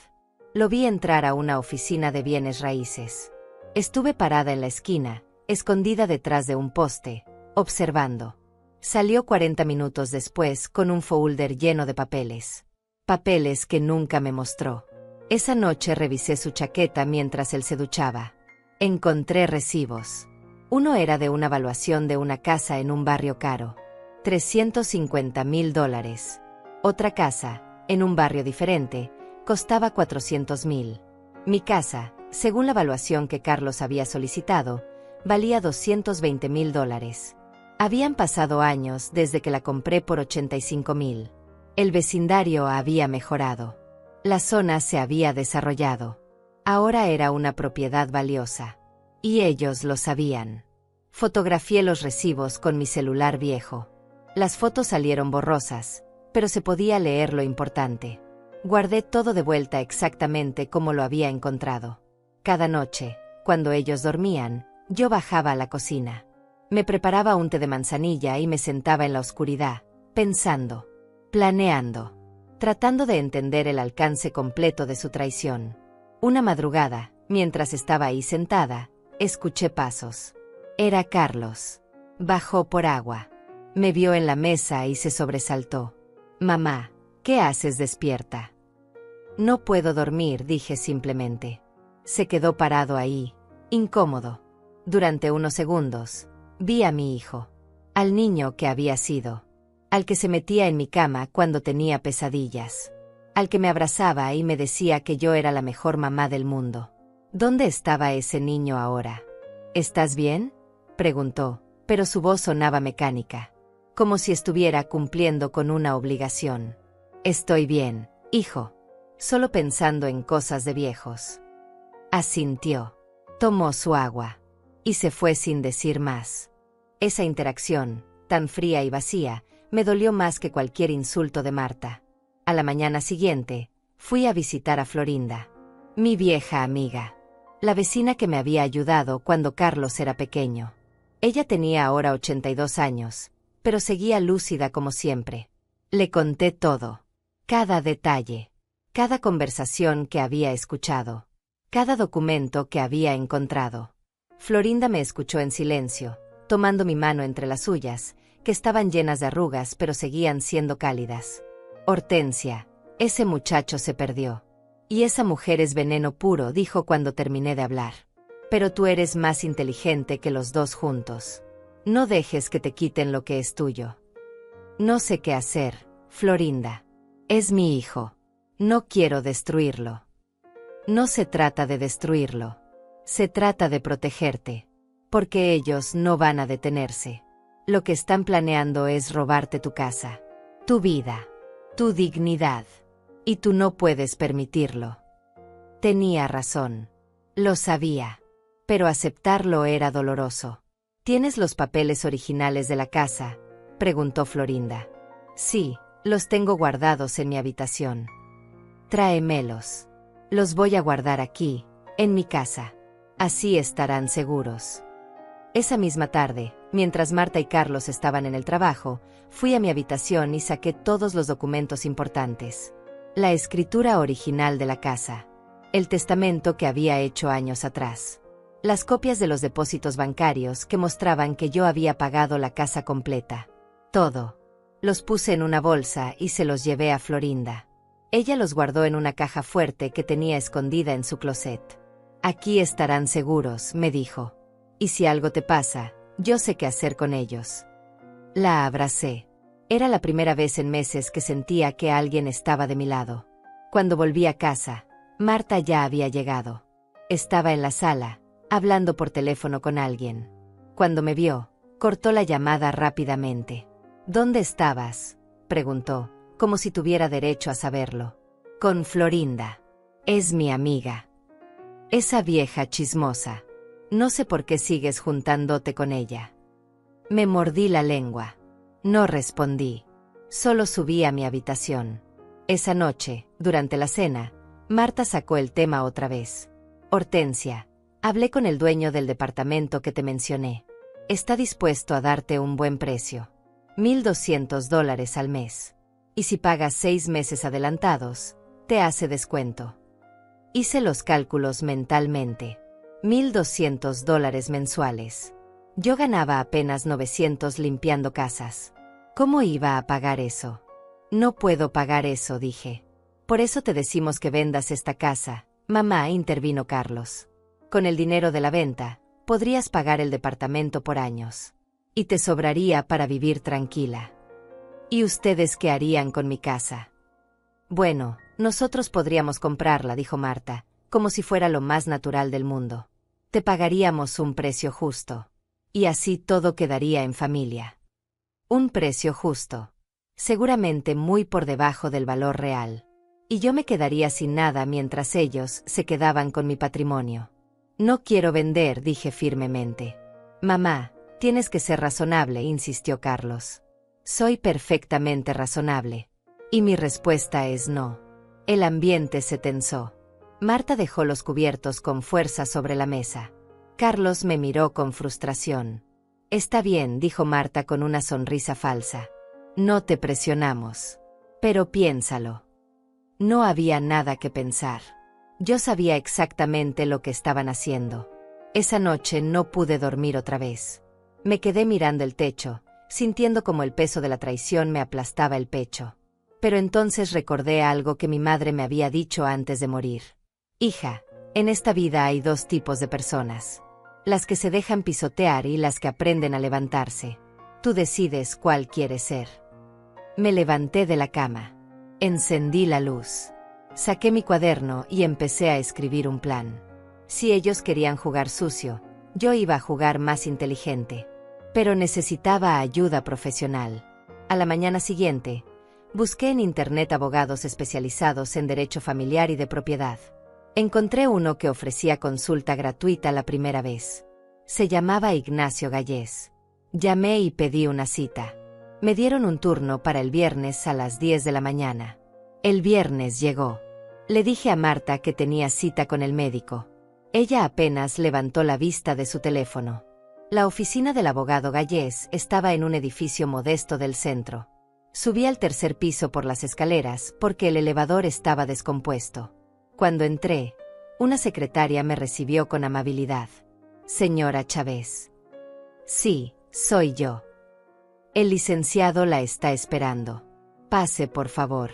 Lo vi entrar a una oficina de bienes raíces. Estuve parada en la esquina, escondida detrás de un poste, observando. Salió 40 minutos después con un folder lleno de papeles. Papeles que nunca me mostró. Esa noche revisé su chaqueta mientras él se duchaba. Encontré recibos. Uno era de una evaluación de una casa en un barrio caro. $350,000. Otra casa, en un barrio diferente, costaba $400,000. Mi casa, según la evaluación que Carlos había solicitado, valía $220,000. Habían pasado años desde que la compré por $85,000. El vecindario había mejorado. La zona se había desarrollado. Ahora era una propiedad valiosa. Y ellos lo sabían. Fotografié los recibos con mi celular viejo. Las fotos salieron borrosas, pero se podía leer lo importante. Guardé todo de vuelta exactamente como lo había encontrado. Cada noche, Cuando ellos dormían, yo bajaba a la cocina. Me preparaba un té de manzanilla y me sentaba en la oscuridad, pensando, planeando, tratando de entender el alcance completo de su traición. Una madrugada, mientras estaba ahí sentada, escuché pasos. Era Carlos. Bajó por agua. Me vio en la mesa y se sobresaltó. «Mamá, ¿qué haces despierta?» «No puedo dormir», dije simplemente. Se quedó parado ahí, incómodo. Durante unos segundos, vi a mi hijo, al niño que había sido, al que se metía en mi cama cuando tenía pesadillas, al que me abrazaba y me decía que yo era la mejor mamá del mundo. ¿Dónde estaba ese niño ahora? «¿Estás bien?», preguntó, pero su voz sonaba mecánica, como si estuviera cumpliendo con una obligación. «Estoy bien, hijo. Solo pensando en cosas de viejos». Asintió. Tomó su agua. Y se fue sin decir más. Esa interacción, tan fría y vacía, me dolió más que cualquier insulto de Marta. A la mañana siguiente, fui a visitar a Florinda, mi vieja amiga, la vecina que me había ayudado cuando Carlos era pequeño. Ella tenía ahora 82 años, pero seguía lúcida como siempre. Le conté todo, cada detalle, cada conversación que había escuchado, cada documento que había encontrado. Florinda me escuchó en silencio, tomando mi mano entre las suyas, que estaban llenas de arrugas pero seguían siendo cálidas. «Hortensia, ese muchacho se perdió. Y esa mujer es veneno puro», dijo cuando terminé de hablar. «Pero tú eres más inteligente que los dos juntos. No dejes que te quiten lo que es tuyo». «No sé qué hacer, Florinda. Es mi hijo. No quiero destruirlo». «No se trata de destruirlo. Se trata de protegerte. Porque ellos no van a detenerse. Lo que están planeando es robarte tu casa, tu vida, tu dignidad. Y tú no puedes permitirlo». Tenía razón. Lo sabía. Pero aceptarlo era doloroso. «¿Tienes los papeles originales de la casa?», preguntó Florinda. «Sí, los tengo guardados en mi habitación». «Tráemelos. Los voy a guardar aquí, en mi casa. Así estarán seguros». Esa misma tarde, mientras Marta y Carlos estaban en el trabajo, fui a mi habitación y saqué todos los documentos importantes. La escritura original de la casa. El testamento que había hecho años atrás. Las copias de los depósitos bancarios que mostraban que yo había pagado la casa completa. Todo. Los puse en una bolsa y se los llevé a Florinda. Ella los guardó en una caja fuerte que tenía escondida en su closet. «Aquí estarán seguros», me dijo. «Y si algo te pasa, yo sé qué hacer con ellos». La abracé. Era la primera vez en meses que sentía que alguien estaba de mi lado. Cuando volví a casa, Marta ya había llegado. Estaba en la sala, hablando por teléfono con alguien. Cuando me vio, cortó la llamada rápidamente. «¿Dónde estabas?», preguntó, como si tuviera derecho a saberlo. «Con Florinda. Es mi amiga. Esa vieja chismosa. No sé por qué sigues juntándote con ella». Me mordí la lengua. No respondí. Solo subí a mi habitación. Esa noche, durante la cena, Marta sacó el tema otra vez. «Hortensia, hablé con el dueño del departamento que te mencioné. Está dispuesto a darte un buen precio. $1,200 al mes. Y si pagas 6 meses adelantados, te hace descuento». Hice los cálculos mentalmente. $1,200 mensuales. Yo ganaba apenas 900 limpiando casas. ¿Cómo iba a pagar eso? «No puedo pagar eso», dije. «Por eso te decimos que vendas esta casa, mamá», intervino Carlos. «Con el dinero de la venta, podrías pagar el departamento por años. Y te sobraría para vivir tranquila». «¿Y ustedes qué harían con mi casa?». «Bueno, nosotros podríamos comprarla», dijo Marta, como si fuera lo más natural del mundo. «Te pagaríamos un precio justo. Y así todo quedaría en familia». Un precio justo. Seguramente muy por debajo del valor real. Y yo me quedaría sin nada mientras ellos se quedaban con mi patrimonio. «No quiero vender», dije firmemente. «Mamá, tienes que ser razonable», insistió Carlos. «Soy perfectamente razonable. Y mi respuesta es no». El ambiente se tensó. Marta dejó los cubiertos con fuerza sobre la mesa. Carlos me miró con frustración. Está bien, dijo Marta con una sonrisa falsa. No te presionamos. Pero piénsalo. No había nada que pensar. Yo sabía exactamente lo que estaban haciendo. Esa noche no pude dormir otra vez. Me quedé mirando el techo, sintiendo como el peso de la traición me aplastaba el pecho. Pero entonces recordé algo que mi madre me había dicho antes de morir. Hija, en esta vida hay dos tipos de personas. Las que se dejan pisotear y las que aprenden a levantarse. Tú decides cuál quieres ser. Me levanté de la cama. Encendí la luz. Saqué mi cuaderno y empecé a escribir un plan. Si ellos querían jugar sucio, yo iba a jugar más inteligente. Pero necesitaba ayuda profesional. A la mañana siguiente, busqué en internet abogados especializados en derecho familiar y de propiedad. Encontré uno que ofrecía consulta gratuita la primera vez. Se llamaba Ignacio Gallés. Llamé y pedí una cita. Me dieron un turno para el viernes a las 10 de la mañana. El viernes llegó. Le dije a Marta que tenía cita con el médico. Ella apenas levantó la vista de su teléfono. La oficina del abogado Gallés estaba en un edificio modesto del centro. Subí al tercer piso por las escaleras porque el elevador estaba descompuesto. Cuando entré, una secretaria me recibió con amabilidad. Señora Chávez. Sí, soy yo. El licenciado la está esperando. Pase, por favor.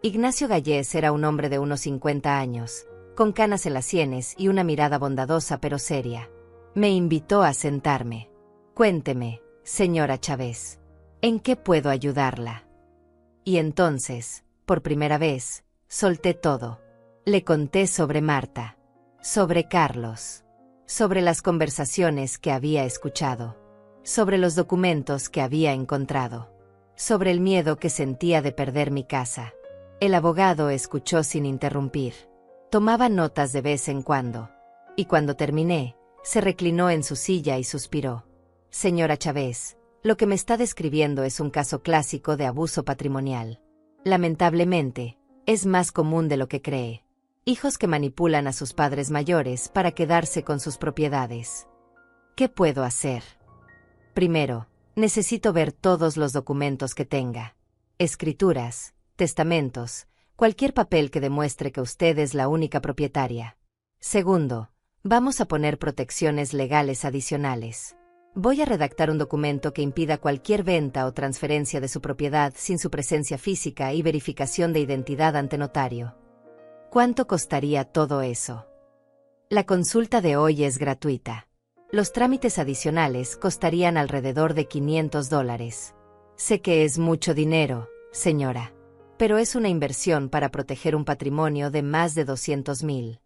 Ignacio Gallés era un hombre de unos 50 años, con canas en las sienes y una mirada bondadosa pero seria. Me invitó a sentarme. Cuénteme, señora Chávez, ¿en qué puedo ayudarla? Y entonces, por primera vez, solté todo. Le conté sobre Marta, sobre Carlos, sobre las conversaciones que había escuchado, sobre los documentos que había encontrado, sobre el miedo que sentía de perder mi casa. El abogado escuchó sin interrumpir. Tomaba notas de vez en cuando. Y cuando terminé, se reclinó en su silla y suspiró. Señora Chávez, lo que me está describiendo es un caso clásico de abuso patrimonial. Lamentablemente, es más común de lo que cree. Hijos que manipulan a sus padres mayores para quedarse con sus propiedades. ¿Qué puedo hacer? Primero, necesito ver todos los documentos que tenga. Escrituras, testamentos, cualquier papel que demuestre que usted es la única propietaria. Segundo, vamos a poner protecciones legales adicionales. Voy a redactar un documento que impida cualquier venta o transferencia de su propiedad sin su presencia física y verificación de identidad ante notario. ¿Cuánto costaría todo eso? La consulta de hoy es gratuita. Los trámites adicionales costarían alrededor de $500. Sé que es mucho dinero, señora, pero es una inversión para proteger un patrimonio de más de $200,000.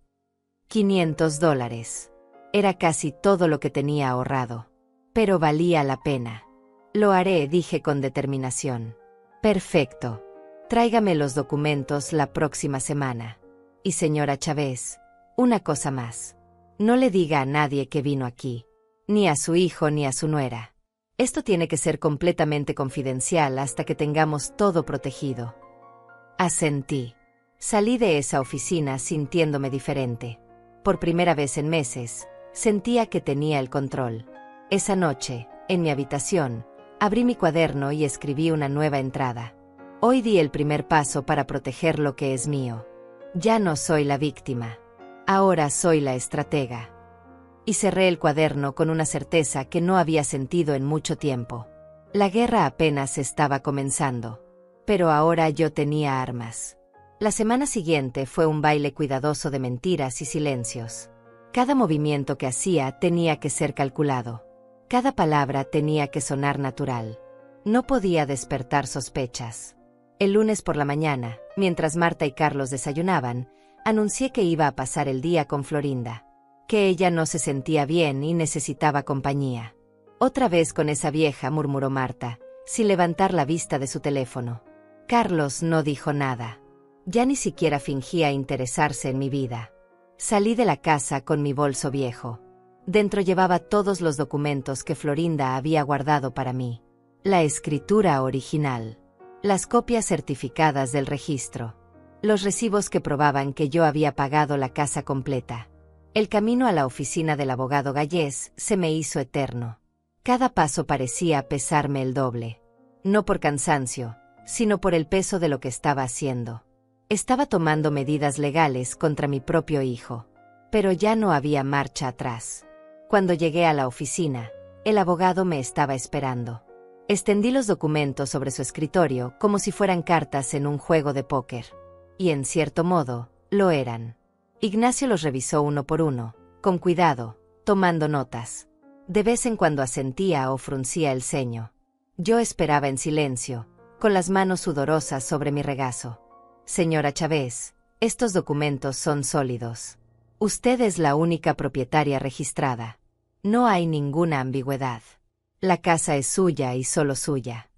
$500. Era casi todo lo que tenía ahorrado. Pero valía la pena. Lo haré, dije con determinación. Perfecto. Tráigame los documentos la próxima semana. Y señora Chávez, una cosa más. No le diga a nadie que vino aquí. Ni a su hijo ni a su nuera. Esto tiene que ser completamente confidencial hasta que tengamos todo protegido. Asentí. Salí de esa oficina sintiéndome diferente. Por primera vez en meses, sentía que tenía el control. Esa noche, en mi habitación, abrí mi cuaderno y escribí una nueva entrada. Hoy di el primer paso para proteger lo que es mío. Ya no soy la víctima. Ahora soy la estratega. Y cerré el cuaderno con una certeza que no había sentido en mucho tiempo. La guerra apenas estaba comenzando. Pero ahora yo tenía armas. La semana siguiente fue un baile cuidadoso de mentiras y silencios. Cada movimiento que hacía tenía que ser calculado. Cada palabra tenía que sonar natural. No podía despertar sospechas. El lunes por la mañana, mientras Marta y Carlos desayunaban, anuncié que iba a pasar el día con Florinda. Que ella no se sentía bien y necesitaba compañía. Otra vez con esa vieja, murmuró Marta, sin levantar la vista de su teléfono. Carlos no dijo nada. Ya ni siquiera fingía interesarse en mi vida. Salí de la casa con mi bolso viejo. Dentro llevaba todos los documentos que Florinda había guardado para mí. La escritura original. Las copias certificadas del registro. Los recibos que probaban que yo había pagado la casa completa. El camino a la oficina del abogado Gallés se me hizo eterno. Cada paso parecía pesarme el doble. No por cansancio, sino por el peso de lo que estaba haciendo. Estaba tomando medidas legales contra mi propio hijo. Pero ya no había marcha atrás. Cuando llegué a la oficina, el abogado me estaba esperando. Extendí los documentos sobre su escritorio como si fueran cartas en un juego de póker. Y en cierto modo, lo eran. Ignacio los revisó uno por uno, con cuidado, tomando notas. De vez en cuando asentía o fruncía el ceño. Yo esperaba en silencio, con las manos sudorosas sobre mi regazo. Señora Chávez, estos documentos son sólidos. Usted es la única propietaria registrada. No hay ninguna ambigüedad. La casa es suya y solo suya.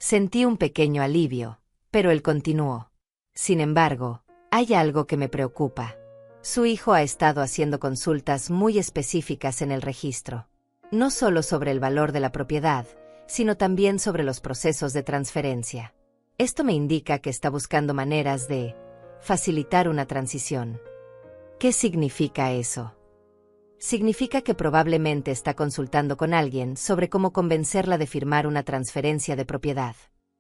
Sentí un pequeño alivio, pero él continuó. Sin embargo, hay algo que me preocupa. Su hijo ha estado haciendo consultas muy específicas en el registro. No solo sobre el valor de la propiedad, sino también sobre los procesos de transferencia. Esto me indica que está buscando maneras de facilitar una transición. ¿Qué significa eso? Significa que probablemente está consultando con alguien sobre cómo convencerla de firmar una transferencia de propiedad.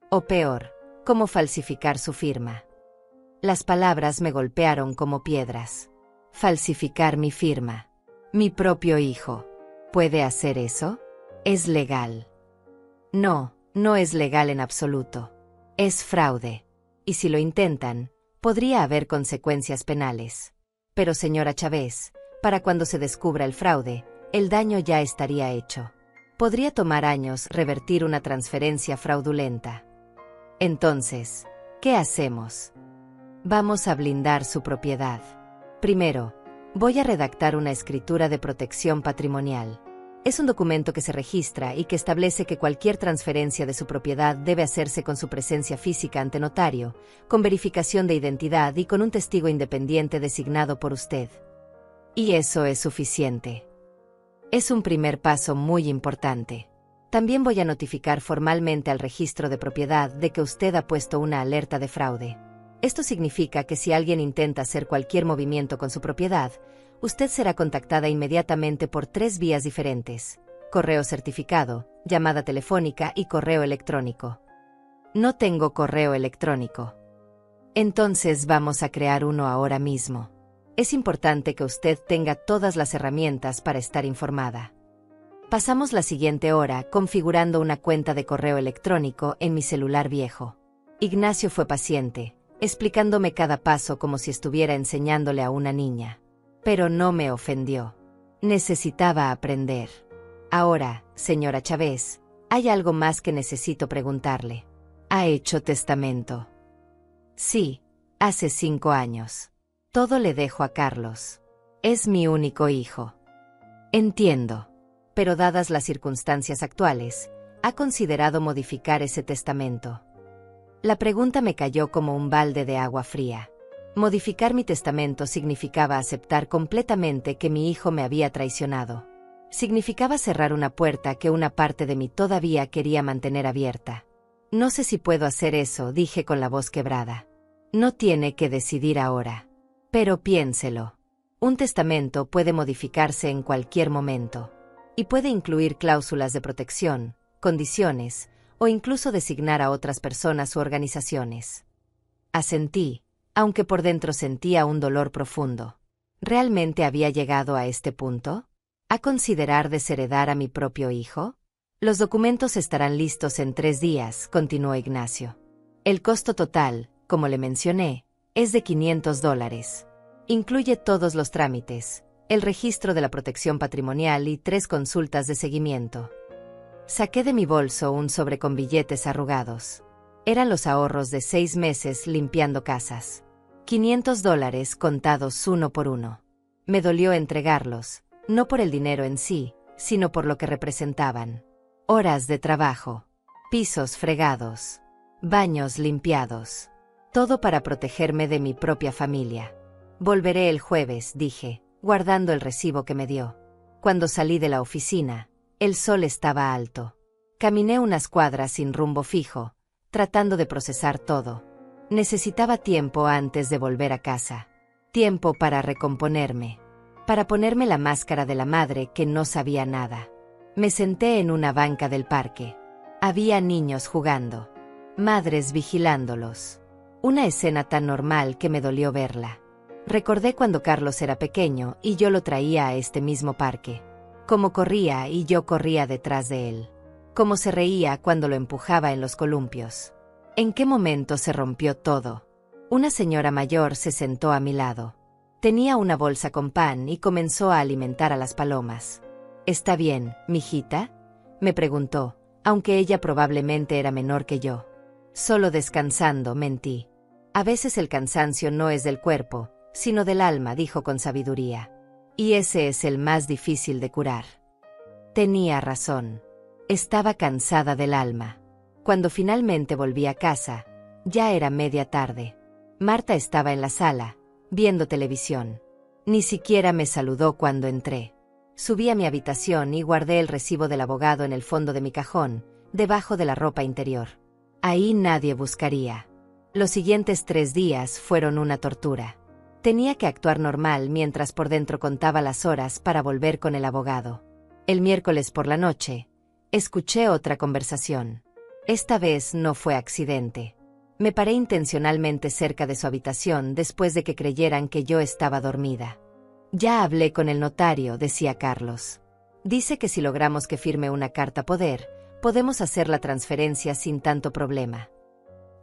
O peor, cómo falsificar su firma. Las palabras me golpearon como piedras. Falsificar mi firma. Mi propio hijo. ¿Puede hacer eso? ¿Es legal? No, no es legal en absoluto. Es fraude. Y si lo intentan, podría haber consecuencias penales. Pero señora Chávez, para cuando se descubra el fraude, el daño ya estaría hecho. Podría tomar años revertir una transferencia fraudulenta. Entonces, ¿qué hacemos? Vamos a blindar su propiedad. Primero, voy a redactar una escritura de protección patrimonial. Es un documento que se registra y que establece que cualquier transferencia de su propiedad debe hacerse con su presencia física ante notario, con verificación de identidad y con un testigo independiente designado por usted. Y eso es suficiente. Es un primer paso muy importante. También voy a notificar formalmente al registro de propiedad de que usted ha puesto una alerta de fraude. Esto significa que si alguien intenta hacer cualquier movimiento con su propiedad, usted será contactada inmediatamente por 3 vías diferentes: correo certificado, llamada telefónica y correo electrónico. No tengo correo electrónico. Entonces vamos a crear uno ahora mismo. Es importante que usted tenga todas las herramientas para estar informada. Pasamos la siguiente hora configurando una cuenta de correo electrónico en mi celular viejo. Ignacio fue paciente, explicándome cada paso como si estuviera enseñándole a una niña. Pero no me ofendió. Necesitaba aprender. Ahora, señora Chávez, hay algo más que necesito preguntarle. ¿Ha hecho testamento? Sí, hace 5 años. Todo le dejo a Carlos. Es mi único hijo. Entiendo. Pero dadas las circunstancias actuales, ¿ha considerado modificar ese testamento? La pregunta me cayó como un balde de agua fría. Modificar mi testamento significaba aceptar completamente que mi hijo me había traicionado. Significaba cerrar una puerta que una parte de mí todavía quería mantener abierta. No sé si puedo hacer eso, dije con la voz quebrada. No tiene que decidir ahora. Pero piénselo. Un testamento puede modificarse en cualquier momento. Y puede incluir cláusulas de protección, condiciones, o incluso designar a otras personas u organizaciones. Asentí, aunque por dentro sentía un dolor profundo. ¿Realmente había llegado a este punto? ¿A considerar desheredar a mi propio hijo? Los documentos estarán listos en 3 días, continuó Ignacio. El costo total, como le mencioné, es de $500. Incluye todos los trámites, el registro de la protección patrimonial y 3 consultas de seguimiento. Saqué de mi bolso un sobre con billetes arrugados. Eran los ahorros de 6 meses limpiando casas. $500 contados uno por uno. Me dolió entregarlos, no por el dinero en sí, sino por lo que representaban. Horas de trabajo, pisos fregados, baños limpiados. Todo para protegerme de mi propia familia. Volveré el jueves, dije, guardando el recibo que me dio. Cuando salí de la oficina, el sol estaba alto. Caminé unas cuadras sin rumbo fijo, tratando de procesar todo. Necesitaba tiempo antes de volver a casa. Tiempo para recomponerme. para ponerme la máscara de la madre que no sabía nada. Me senté en una banca del parque. Había niños jugando, madres vigilándolos. Una escena tan normal que me dolió verla. Recordé cuando Carlos era pequeño y yo lo traía a este mismo parque. Cómo corría y yo corría detrás de él. Cómo se reía cuando lo empujaba en los columpios. ¿En qué momento se rompió todo? Una señora mayor se sentó a mi lado. Tenía una bolsa con pan y comenzó a alimentar a las palomas. ¿Está bien, mijita?, me preguntó, aunque ella probablemente era menor que yo. Solo descansando, mentí. A veces el cansancio no es del cuerpo, sino del alma, dijo con sabiduría. Y ese es el más difícil de curar. Tenía razón. Estaba cansada del alma. Cuando finalmente volví a casa, ya era media tarde. Marta estaba en la sala, viendo televisión. Ni siquiera me saludó cuando entré. Subí a mi habitación y guardé el recibo del abogado en el fondo de mi cajón, debajo de la ropa interior. Ahí nadie buscaría. Los siguientes 3 días fueron una tortura. Tenía que actuar normal mientras por dentro contaba las horas para volver con el abogado. El miércoles por la noche, escuché otra conversación. Esta vez no fue accidente. Me paré intencionalmente cerca de su habitación después de que creyeran que yo estaba dormida. Ya hablé con el notario, decía Carlos. Dice que si logramos que firme una carta poder, podemos hacer la transferencia sin tanto problema.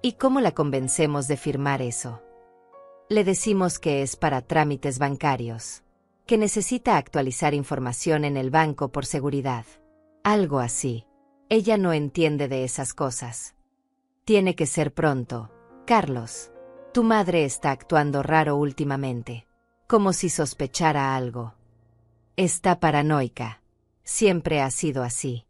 ¿Y cómo la convencemos de firmar eso? Le decimos que es para trámites bancarios, que necesita actualizar información en el banco por seguridad. Algo así. Ella no entiende de esas cosas. Tiene que ser pronto. Carlos, tu madre está actuando raro últimamente, como si sospechara algo. Está paranoica. Siempre ha sido así.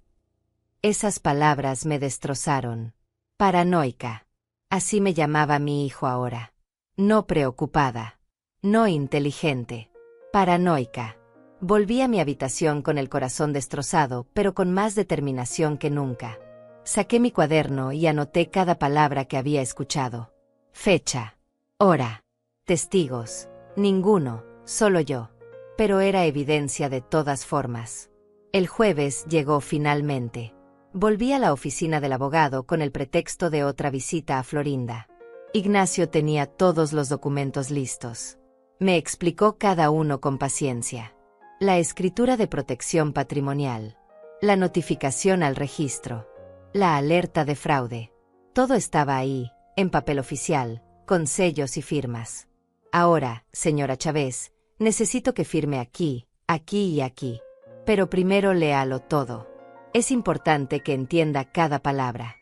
Esas palabras me destrozaron. Paranoica. Así me llamaba mi hijo ahora. No preocupada. No inteligente. Paranoica. Volví a mi habitación con el corazón destrozado, pero con más determinación que nunca. Saqué mi cuaderno y anoté cada palabra que había escuchado. Fecha. Hora. Testigos. Ninguno, solo yo. Pero era evidencia de todas formas. El jueves llegó finalmente. Volví a la oficina del abogado con el pretexto de otra visita a Florinda. Ignacio tenía todos los documentos listos. Me explicó cada uno con paciencia. La escritura de protección patrimonial. La notificación al registro. La alerta de fraude. Todo estaba ahí, en papel oficial, con sellos y firmas. Ahora, señora Chávez, necesito que firme aquí, aquí y aquí. Pero primero léalo todo. Es importante que entienda cada palabra.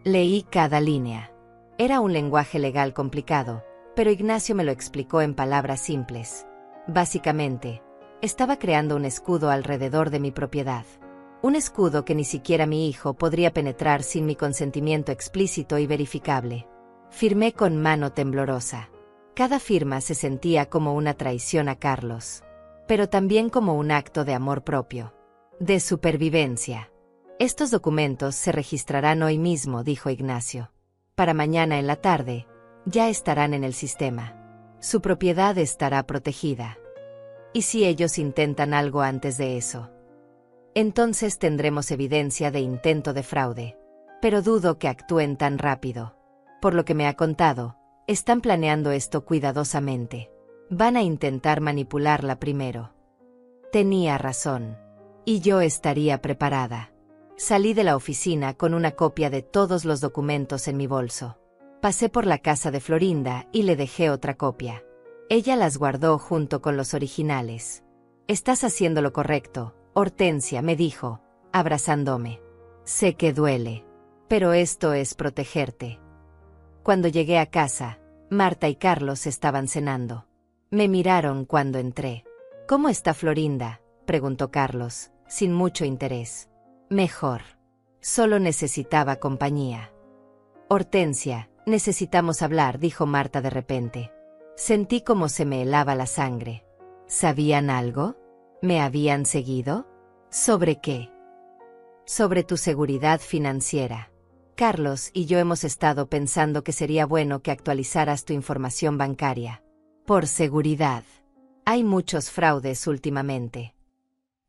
Leí cada línea. Era un lenguaje legal complicado, pero Ignacio me lo explicó en palabras simples. Básicamente, estaba creando un escudo alrededor de mi propiedad. Un escudo que ni siquiera mi hijo podría penetrar sin mi consentimiento explícito y verificable. Firmé con mano temblorosa. Cada firma se sentía como una traición a Carlos, pero también como un acto de amor propio, de supervivencia. Estos documentos se registrarán hoy mismo, dijo Ignacio. Para mañana en la tarde, ya estarán en el sistema. Su propiedad estará protegida. ¿Y si ellos intentan algo antes de eso? Entonces tendremos evidencia de intento de fraude. Pero dudo que actúen tan rápido. Por lo que me ha contado, están planeando esto cuidadosamente. Van a intentar manipularla primero. Tenía razón. Y yo estaría preparada. Salí de la oficina con una copia de todos los documentos en mi bolso. Pasé por la casa de Florinda y le dejé otra copia. Ella las guardó junto con los originales. Estás haciendo lo correcto, Hortensia, me dijo, abrazándome. Sé que duele, pero esto es protegerte. Cuando llegué a casa, Marta y Carlos estaban cenando. Me miraron cuando entré. ¿Cómo está Florinda?, preguntó Carlos, sin mucho interés. Mejor. Solo necesitaba compañía. Hortensia, necesitamos hablar, dijo Marta de repente. Sentí como se me helaba la sangre. ¿Sabían algo? ¿Me habían seguido? ¿Sobre qué? Sobre tu seguridad financiera. Carlos y yo hemos estado pensando que sería bueno que actualizaras tu información bancaria. Por seguridad. Hay muchos fraudes últimamente.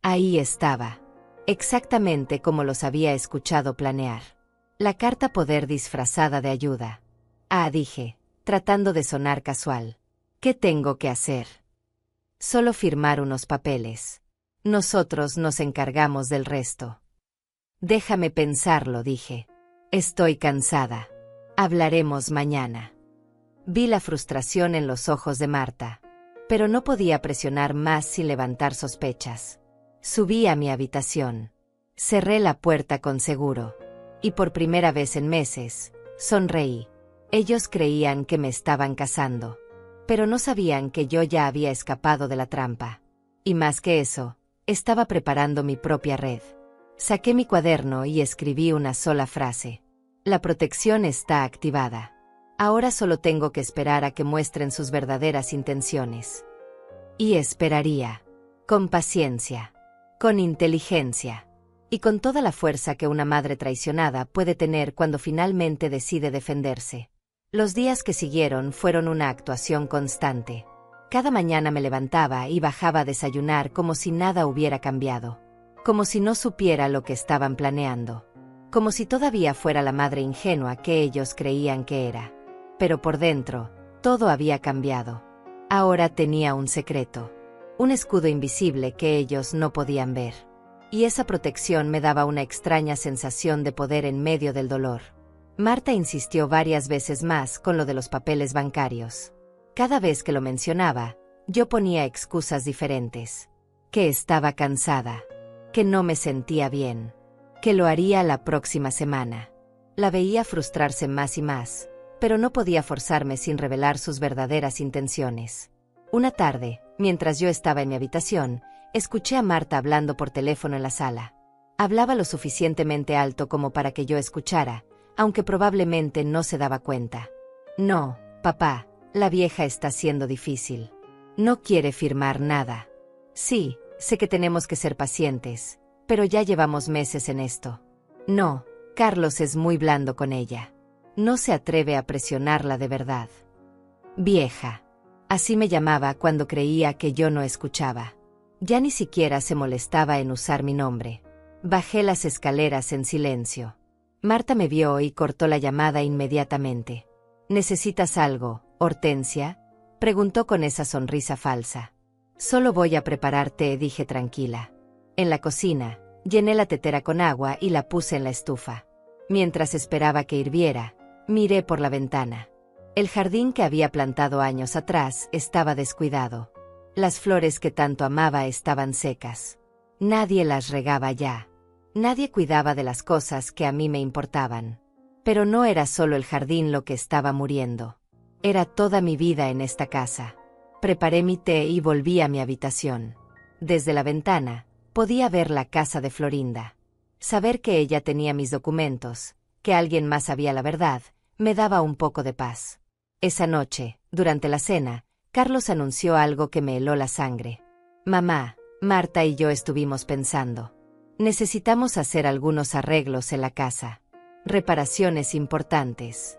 Ahí estaba. Exactamente como los había escuchado planear. La carta poder disfrazada de ayuda. Ah, dije, tratando de sonar casual. ¿Qué tengo que hacer? Solo firmar unos papeles. Nosotros nos encargamos del resto. Déjame pensarlo, dije. Estoy cansada. Hablaremos mañana. Vi la frustración en los ojos de Marta, pero no podía presionar más sin levantar sospechas. Subí a mi habitación. Cerré la puerta con seguro. Y por primera vez en meses, sonreí. Ellos creían que me estaban casando, pero no sabían que yo ya había escapado de la trampa. Y más que eso, estaba preparando mi propia red. Saqué mi cuaderno y escribí una sola frase. La protección está activada. Ahora solo tengo que esperar a que muestren sus verdaderas intenciones. Y esperaría. Con paciencia. Con inteligencia. Y con toda la fuerza que una madre traicionada puede tener cuando finalmente decide defenderse. Los días que siguieron fueron una actuación constante. Cada mañana me levantaba y bajaba a desayunar como si nada hubiera cambiado. Como si no supiera lo que estaban planeando. Como si todavía fuera la madre ingenua que ellos creían que era. Pero por dentro, todo había cambiado. Ahora tenía un secreto. Un escudo invisible que ellos no podían ver. Y esa protección me daba una extraña sensación de poder en medio del dolor. Marta insistió varias veces más con lo de los papeles bancarios. Cada vez que lo mencionaba, yo ponía excusas diferentes. Que estaba cansada. Que no me sentía bien. Que lo haría la próxima semana. La veía frustrarse más y más, pero no podía forzarme sin revelar sus verdaderas intenciones. Una tarde, mientras yo estaba en mi habitación, escuché a Marta hablando por teléfono en la sala. Hablaba lo suficientemente alto como para que yo escuchara, aunque probablemente no se daba cuenta. No, papá, la vieja está siendo difícil. No quiere firmar nada. Sí, sé que tenemos que ser pacientes, pero ya llevamos meses en esto. No, Carlos es muy blando con ella. No se atreve a presionarla de verdad. Vieja. Así me llamaba cuando creía que yo no escuchaba. Ya ni siquiera se molestaba en usar mi nombre. Bajé las escaleras en silencio. Marta me vio y cortó la llamada inmediatamente. ¿Necesitas algo, Hortensia?, preguntó con esa sonrisa falsa. Solo voy a preparar té, dije tranquila. En la cocina, llené la tetera con agua y la puse en la estufa. Mientras esperaba que hirviera, miré por la ventana. El jardín que había plantado años atrás estaba descuidado. Las flores que tanto amaba estaban secas. Nadie las regaba ya. Nadie cuidaba de las cosas que a mí me importaban. Pero no era solo el jardín lo que estaba muriendo. Era toda mi vida en esta casa. Preparé mi té y volví a mi habitación. Desde la ventana, podía ver la casa de Florinda. Saber que ella tenía mis documentos, que alguien más sabía la verdad, me daba un poco de paz. Esa noche, durante la cena, Carlos anunció algo que me heló la sangre. Mamá, Marta y yo estuvimos pensando. Necesitamos hacer algunos arreglos en la casa. Reparaciones importantes.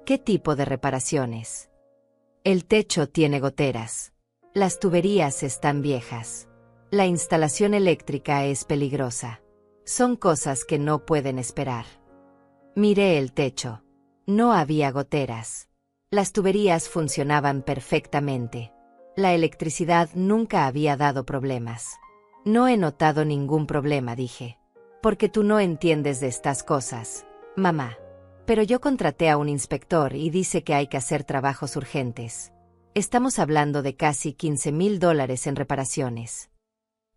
¿Qué tipo de reparaciones? El techo tiene goteras. Las tuberías están viejas. La instalación eléctrica es peligrosa. Son cosas que no pueden esperar. Miré el techo. No había goteras. Las tuberías funcionaban perfectamente. La electricidad nunca había dado problemas. No he notado ningún problema, dije. Porque tú no entiendes de estas cosas, mamá. Pero yo contraté a un inspector y dice que hay que hacer trabajos urgentes. Estamos hablando de casi $15,000 en reparaciones.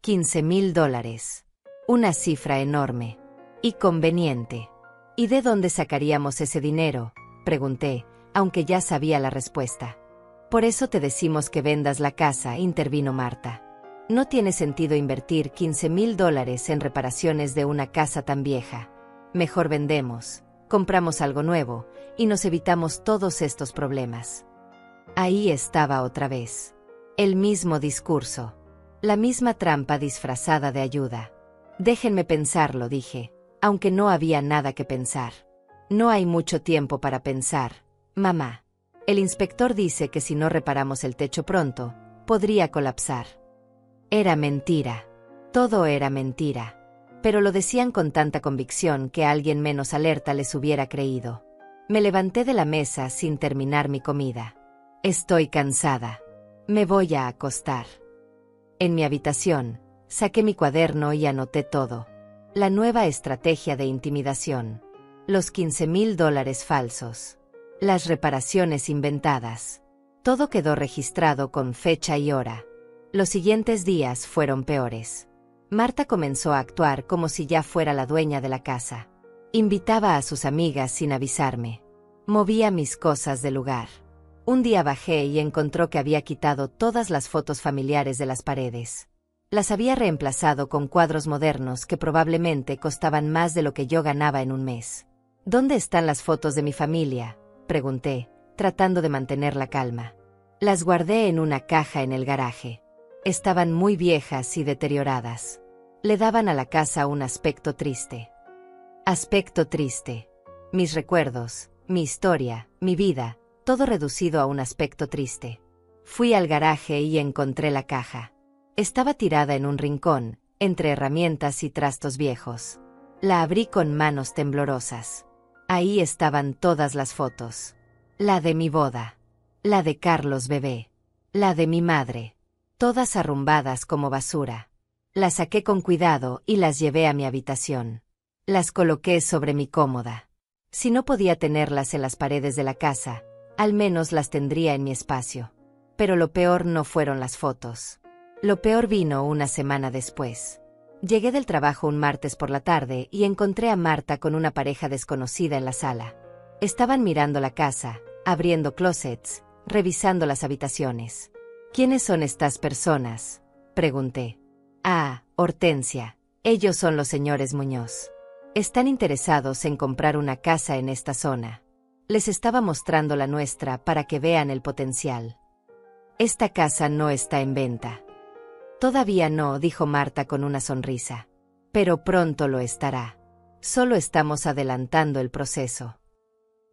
$15,000. Una cifra enorme. Y conveniente. ¿Y de dónde sacaríamos ese dinero?, pregunté, aunque ya sabía la respuesta. Por eso te decimos que vendas la casa, intervino Marta. No tiene sentido invertir $15,000 en reparaciones de una casa tan vieja. Mejor vendemos, compramos algo nuevo, y nos evitamos todos estos problemas. Ahí estaba otra vez. El mismo discurso. La misma trampa disfrazada de ayuda. Déjenme pensarlo, dije, aunque no había nada que pensar. No hay mucho tiempo para pensar, mamá. El inspector dice que si no reparamos el techo pronto, podría colapsar. Era mentira. Todo era mentira. Pero lo decían con tanta convicción que a alguien menos alerta les hubiera creído. Me levanté de la mesa sin terminar mi comida. Estoy cansada. Me voy a acostar. En mi habitación, saqué mi cuaderno y anoté todo. La nueva estrategia de intimidación. Los $15,000 falsos. Las reparaciones inventadas. Todo quedó registrado con fecha y hora. Los siguientes días fueron peores. Marta comenzó a actuar como si ya fuera la dueña de la casa. Invitaba a sus amigas sin avisarme. Movía mis cosas del lugar. Un día bajé y encontró que había quitado todas las fotos familiares de las paredes. Las había reemplazado con cuadros modernos que probablemente costaban más de lo que yo ganaba en un mes. ¿Dónde están las fotos de mi familia?, pregunté, tratando de mantener la calma. Las guardé en una caja en el garaje. Estaban muy viejas y deterioradas. Le daban a la casa un aspecto triste. Aspecto triste. Mis recuerdos, mi historia, mi vida, todo reducido a un aspecto triste. Fui al garaje y encontré la caja. Estaba tirada en un rincón, entre herramientas y trastos viejos. La abrí con manos temblorosas. Ahí estaban todas las fotos. La de mi boda. La de Carlos bebé. La de mi madre. Todas arrumbadas como basura. Las saqué con cuidado y las llevé a mi habitación. Las coloqué sobre mi cómoda. Si no podía tenerlas en las paredes de la casa, al menos las tendría en mi espacio. Pero lo peor no fueron las fotos. Lo peor vino una semana después. Llegué del trabajo un martes por la tarde y encontré a Marta con una pareja desconocida en la sala. Estaban mirando la casa, abriendo closets, revisando las habitaciones. ¿Quiénes son estas personas?, pregunté. Ah, Hortensia, ellos son los señores Muñoz. Están interesados en comprar una casa en esta zona. Les estaba mostrando la nuestra para que vean el potencial. Esta casa no está en venta. Todavía no, dijo Marta con una sonrisa. Pero pronto lo estará. Solo estamos adelantando el proceso.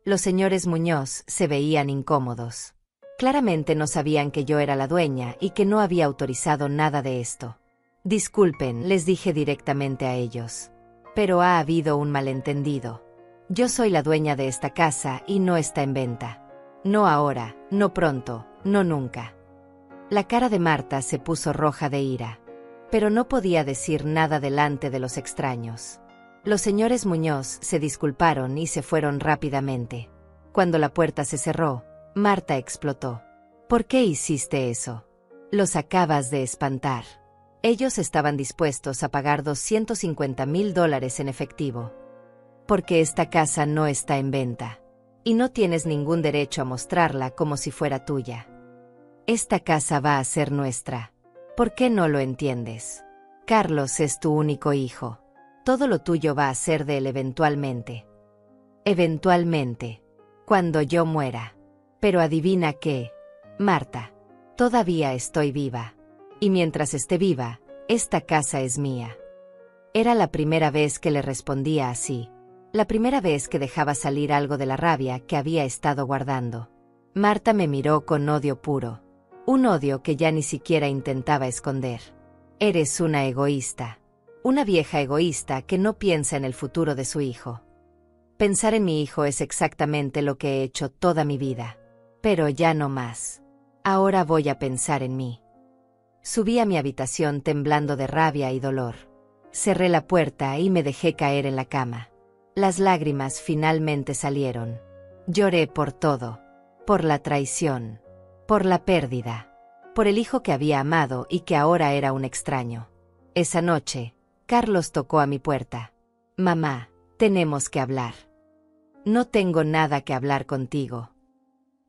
Los señores Muñoz se veían incómodos. Claramente no sabían que yo era la dueña y que no había autorizado nada de esto. Disculpen, les dije directamente a ellos. Pero ha habido un malentendido. Yo soy la dueña de esta casa y no está en venta. No ahora, no pronto, no nunca. La cara de Marta se puso roja de ira. Pero no podía decir nada delante de los extraños. Los señores Muñoz se disculparon y se fueron rápidamente. Cuando la puerta se cerró, Marta explotó. ¿Por qué hiciste eso? Los acabas de espantar. Ellos estaban dispuestos a pagar $250,000 en efectivo. Porque esta casa no está en venta. Y no tienes ningún derecho a mostrarla como si fuera tuya. Esta casa va a ser nuestra. ¿Por qué no lo entiendes? Carlos es tu único hijo. Todo lo tuyo va a ser de él eventualmente. Eventualmente. Cuando yo muera. Pero adivina qué, Marta. Todavía estoy viva. Y mientras esté viva, esta casa es mía. Era la primera vez que le respondía así. La primera vez que dejaba salir algo de la rabia que había estado guardando. Marta me miró con odio puro. Un odio que ya ni siquiera intentaba esconder. Eres una egoísta. Una vieja egoísta que no piensa en el futuro de su hijo. Pensar en mi hijo es exactamente lo que he hecho toda mi vida. Pero ya no más. Ahora voy a pensar en mí. Subí a mi habitación temblando de rabia y dolor. Cerré la puerta y me dejé caer en la cama. Las lágrimas finalmente salieron. Lloré por todo. Por la traición. Por la pérdida. Por el hijo que había amado y que ahora era un extraño. Esa noche, Carlos tocó a mi puerta. Mamá, tenemos que hablar. No tengo nada que hablar contigo.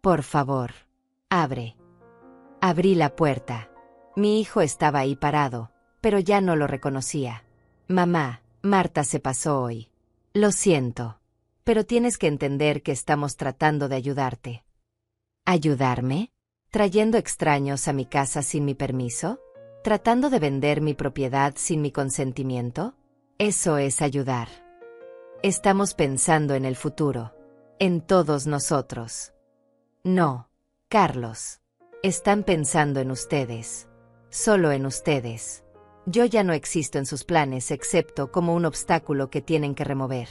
Por favor, abre. Abrí la puerta. Mi hijo estaba ahí parado, pero ya no lo reconocía. Mamá, Marta se pasó hoy. Lo siento, pero tienes que entender que estamos tratando de ayudarte. ¿Ayudarme? ¿Trayendo extraños a mi casa sin mi permiso? ¿Tratando de vender mi propiedad sin mi consentimiento? Eso es ayudar. Estamos pensando en el futuro. En todos nosotros. No, Carlos. Están pensando en ustedes. Solo en ustedes. Yo ya no existo en sus planes excepto como un obstáculo que tienen que remover.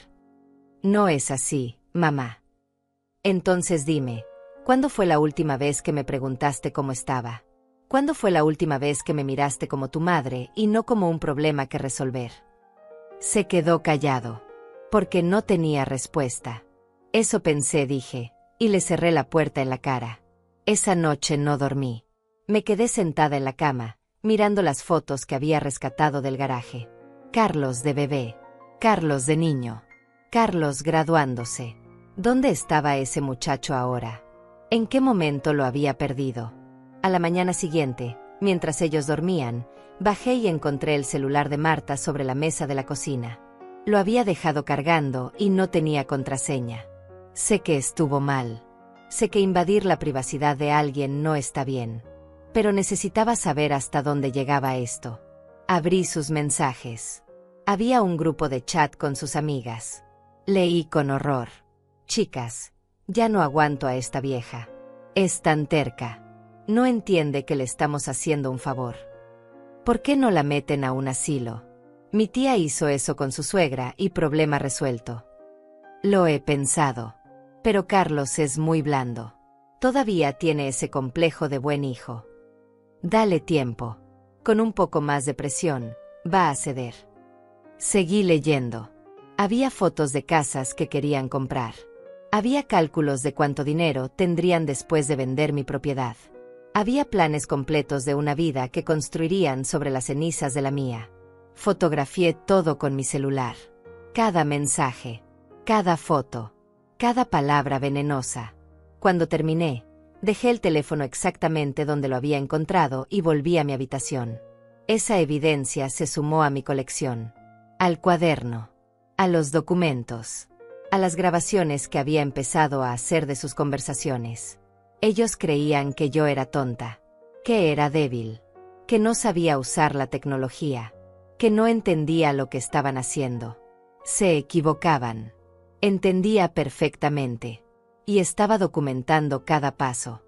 No es así, mamá. Entonces dime, ¿cuándo fue la última vez que me preguntaste cómo estaba? ¿Cuándo fue la última vez que me miraste como tu madre y no como un problema que resolver? Se quedó callado, porque no tenía respuesta. Eso pensé, dije, y le cerré la puerta en la cara. Esa noche no dormí. Me quedé sentada en la cama, mirando las fotos que había rescatado del garaje. Carlos de bebé, Carlos de niño, Carlos graduándose. ¿Dónde estaba ese muchacho ahora? ¿En qué momento lo había perdido? A la mañana siguiente, mientras ellos dormían, bajé y encontré el celular de Marta sobre la mesa de la cocina. Lo había dejado cargando y no tenía contraseña. Sé que estuvo mal. Sé que invadir la privacidad de alguien no está bien. Pero necesitaba saber hasta dónde llegaba esto. Abrí sus mensajes. Había un grupo de chat con sus amigas. Leí con horror. Chicas, ya no aguanto a esta vieja. Es tan terca. No entiende que le estamos haciendo un favor. ¿Por qué no la meten a un asilo? Mi tía hizo eso con su suegra y problema resuelto. Lo he pensado. Pero Carlos es muy blando. Todavía tiene ese complejo de buen hijo. Dale tiempo. Con un poco más de presión, va a ceder. Seguí leyendo. Había fotos de casas que querían comprar. Había cálculos de cuánto dinero tendrían después de vender mi propiedad. Había planes completos de una vida que construirían sobre las cenizas de la mía. Fotografié todo con mi celular. Cada mensaje, cada foto, cada palabra venenosa. Cuando terminé, dejé el teléfono exactamente donde lo había encontrado y volví a mi habitación. Esa evidencia se sumó a mi colección. Al cuaderno. A los documentos. A las grabaciones que había empezado a hacer de sus conversaciones. Ellos creían que yo era tonta, que era débil, que no sabía usar la tecnología, que no entendía lo que estaban haciendo. Se equivocaban. Entendía perfectamente. Y estaba documentando cada paso.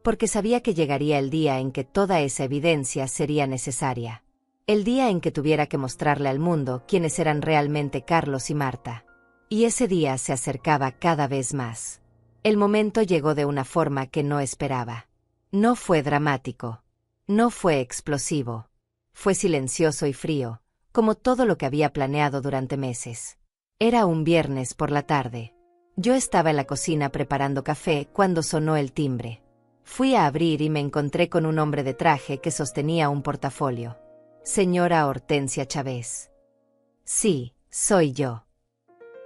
Porque sabía que llegaría el día en que toda esa evidencia sería necesaria. El día en que tuviera que mostrarle al mundo quiénes eran realmente Carlos y Marta. Y ese día se acercaba cada vez más. El momento llegó de una forma que no esperaba. No fue dramático. No fue explosivo. Fue silencioso y frío, como todo lo que había planeado durante meses. Era un viernes por la tarde. Yo estaba en la cocina preparando café cuando sonó el timbre. Fui a abrir y me encontré con un hombre de traje que sostenía un portafolio. Señora Hortensia Chávez. Sí, soy yo.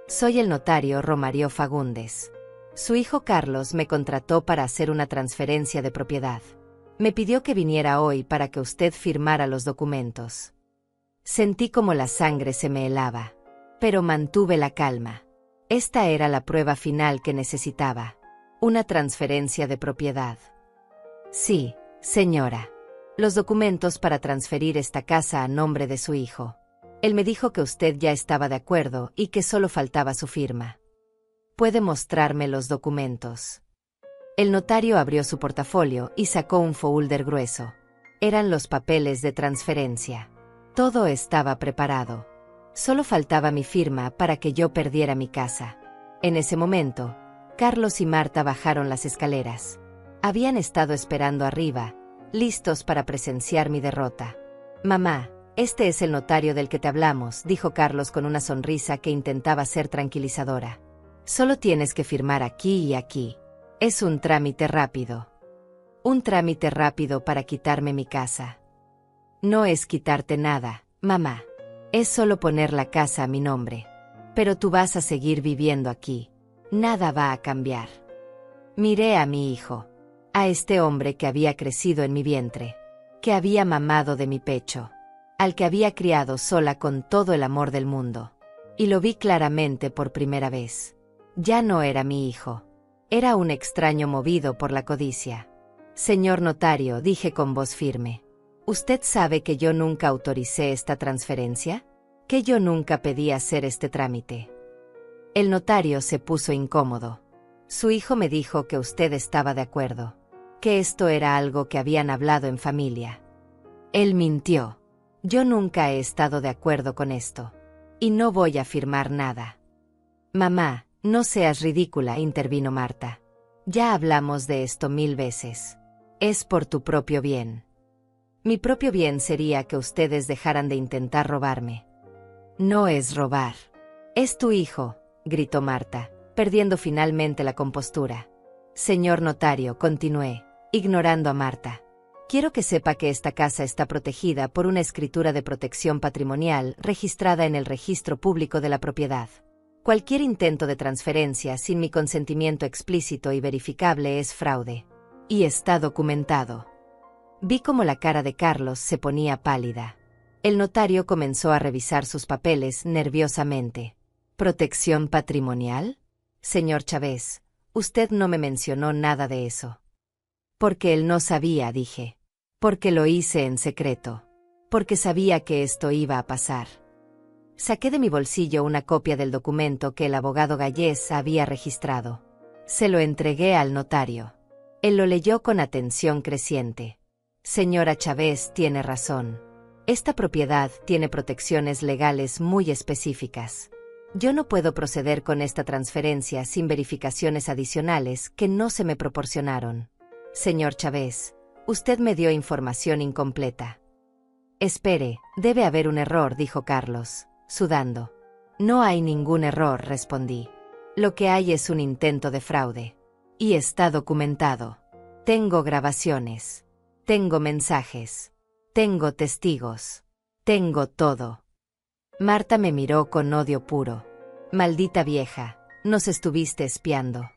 Soy el notario Romario Fagundes. Su hijo Carlos me contrató para hacer una transferencia de propiedad. Me pidió que viniera hoy para que usted firmara los documentos. Sentí como la sangre se me helaba, pero mantuve la calma. Esta era la prueba final que necesitaba. Una transferencia de propiedad. Sí, señora. Los documentos para transferir esta casa a nombre de su hijo. Él me dijo que usted ya estaba de acuerdo y que solo faltaba su firma. ¿Puede mostrarme los documentos? El notario abrió su portafolio y sacó un folder grueso. Eran los papeles de transferencia. Todo estaba preparado. Solo faltaba mi firma para que yo perdiera mi casa. En ese momento, Carlos y Marta bajaron las escaleras. Habían estado esperando arriba, listos para presenciar mi derrota. Mamá, este es el notario del que te hablamos, dijo Carlos con una sonrisa que intentaba ser tranquilizadora. Solo tienes que firmar aquí y aquí. Es un trámite rápido. Un trámite rápido para quitarme mi casa. No es quitarte nada, mamá. Es solo poner la casa a mi nombre. Pero tú vas a seguir viviendo aquí. Nada va a cambiar. Miré a mi hijo. A este hombre que había crecido en mi vientre. Que había mamado de mi pecho. Al que había criado sola con todo el amor del mundo. Y lo vi claramente por primera vez. Ya no era mi hijo. Era un extraño movido por la codicia. Señor notario, dije con voz firme. ¿Usted sabe que yo nunca autoricé esta transferencia? ¿Que yo nunca pedí hacer este trámite? El notario se puso incómodo. Su hijo me dijo que usted estaba de acuerdo. que esto era algo que habían hablado en familia. Él mintió. Yo nunca he estado de acuerdo con esto. Y no voy a firmar nada. Mamá, no seas ridícula, intervino Marta. Ya hablamos de esto 1000 veces. Es por tu propio bien. Mi propio bien sería que ustedes dejaran de intentar robarme. No es robar. Es tu hijo, gritó Marta, perdiendo finalmente la compostura. Señor notario, continué, ignorando a Marta. Quiero que sepa que esta casa está protegida por una escritura de protección patrimonial registrada en el Registro Público de la Propiedad. Cualquier intento de transferencia sin mi consentimiento explícito y verificable es fraude. Y está documentado. Vi cómo la cara de Carlos se ponía pálida. El notario comenzó a revisar sus papeles nerviosamente. ¿Protección patrimonial? Señor Chávez, usted no me mencionó nada de eso. Porque él no sabía, dije. Porque lo hice en secreto. Porque sabía que esto iba a pasar. Saqué de mi bolsillo una copia del documento que el abogado Gallés había registrado. Se lo entregué al notario. Él lo leyó con atención creciente. Señora Chávez tiene razón. Esta propiedad tiene protecciones legales muy específicas. Yo no puedo proceder con esta transferencia sin verificaciones adicionales que no se me proporcionaron. Señor Chávez, usted me dio información incompleta. Espere, debe haber un error, dijo Carlos, sudando. No hay ningún error, respondí. Lo que hay es un intento de fraude. Y está documentado. Tengo grabaciones. Tengo mensajes. Tengo testigos. Tengo todo. Marta me miró con odio puro. Maldita vieja, nos estuviste espiando.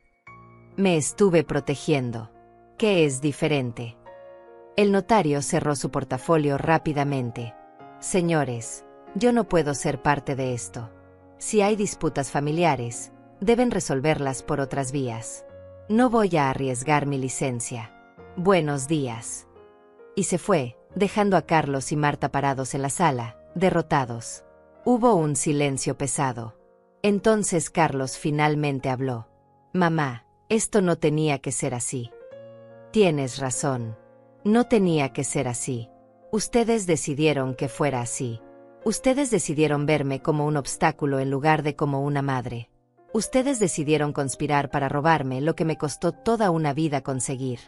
Me estuve protegiendo. ¿Qué es diferente? El notario cerró su portafolio rápidamente. Señores, yo no puedo ser parte de esto. Si hay disputas familiares, deben resolverlas por otras vías. No voy a arriesgar mi licencia. Buenos días. Y se fue, dejando a Carlos y Marta parados en la sala, derrotados. Hubo un silencio pesado. Entonces Carlos finalmente habló. Mamá, esto no tenía que ser así. Tienes razón. No tenía que ser así. Ustedes decidieron que fuera así. Ustedes decidieron verme como un obstáculo en lugar de como una madre. Ustedes decidieron conspirar para robarme lo que me costó toda una vida conseguir.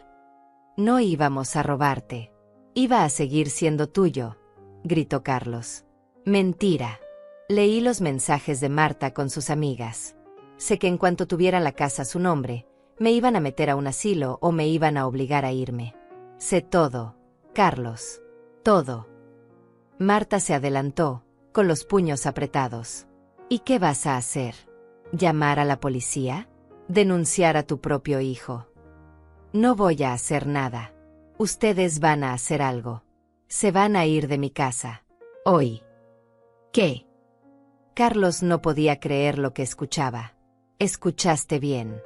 No íbamos a robarte. Iba a seguir siendo tuyo, gritó Carlos. Mentira. Leí los mensajes de Marta con sus amigas. Sé que en cuanto tuviera la casa a su nombre, me iban a meter a un asilo o me iban a obligar a irme. Sé todo, Carlos. Todo. Marta se adelantó, con los puños apretados. ¿Y qué vas a hacer? ¿Llamar a la policía? ¿Denunciar a tu propio hijo? No voy a hacer nada. Ustedes van a hacer algo. Se van a ir de mi casa. Hoy. ¿Qué? Carlos no podía creer lo que escuchaba. Escuchaste bien.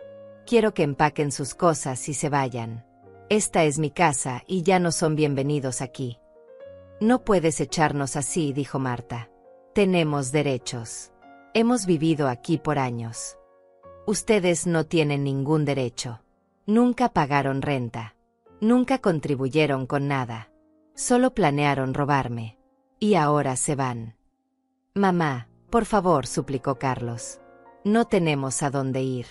Quiero que empaquen sus cosas y se vayan. Esta es mi casa y ya no son bienvenidos aquí. No puedes echarnos así, dijo Marta. Tenemos derechos. Hemos vivido aquí por años. Ustedes no tienen ningún derecho. Nunca pagaron renta. Nunca contribuyeron con nada. Solo planearon robarme. Y ahora se van. Mamá, por favor, suplicó Carlos. No tenemos a dónde ir.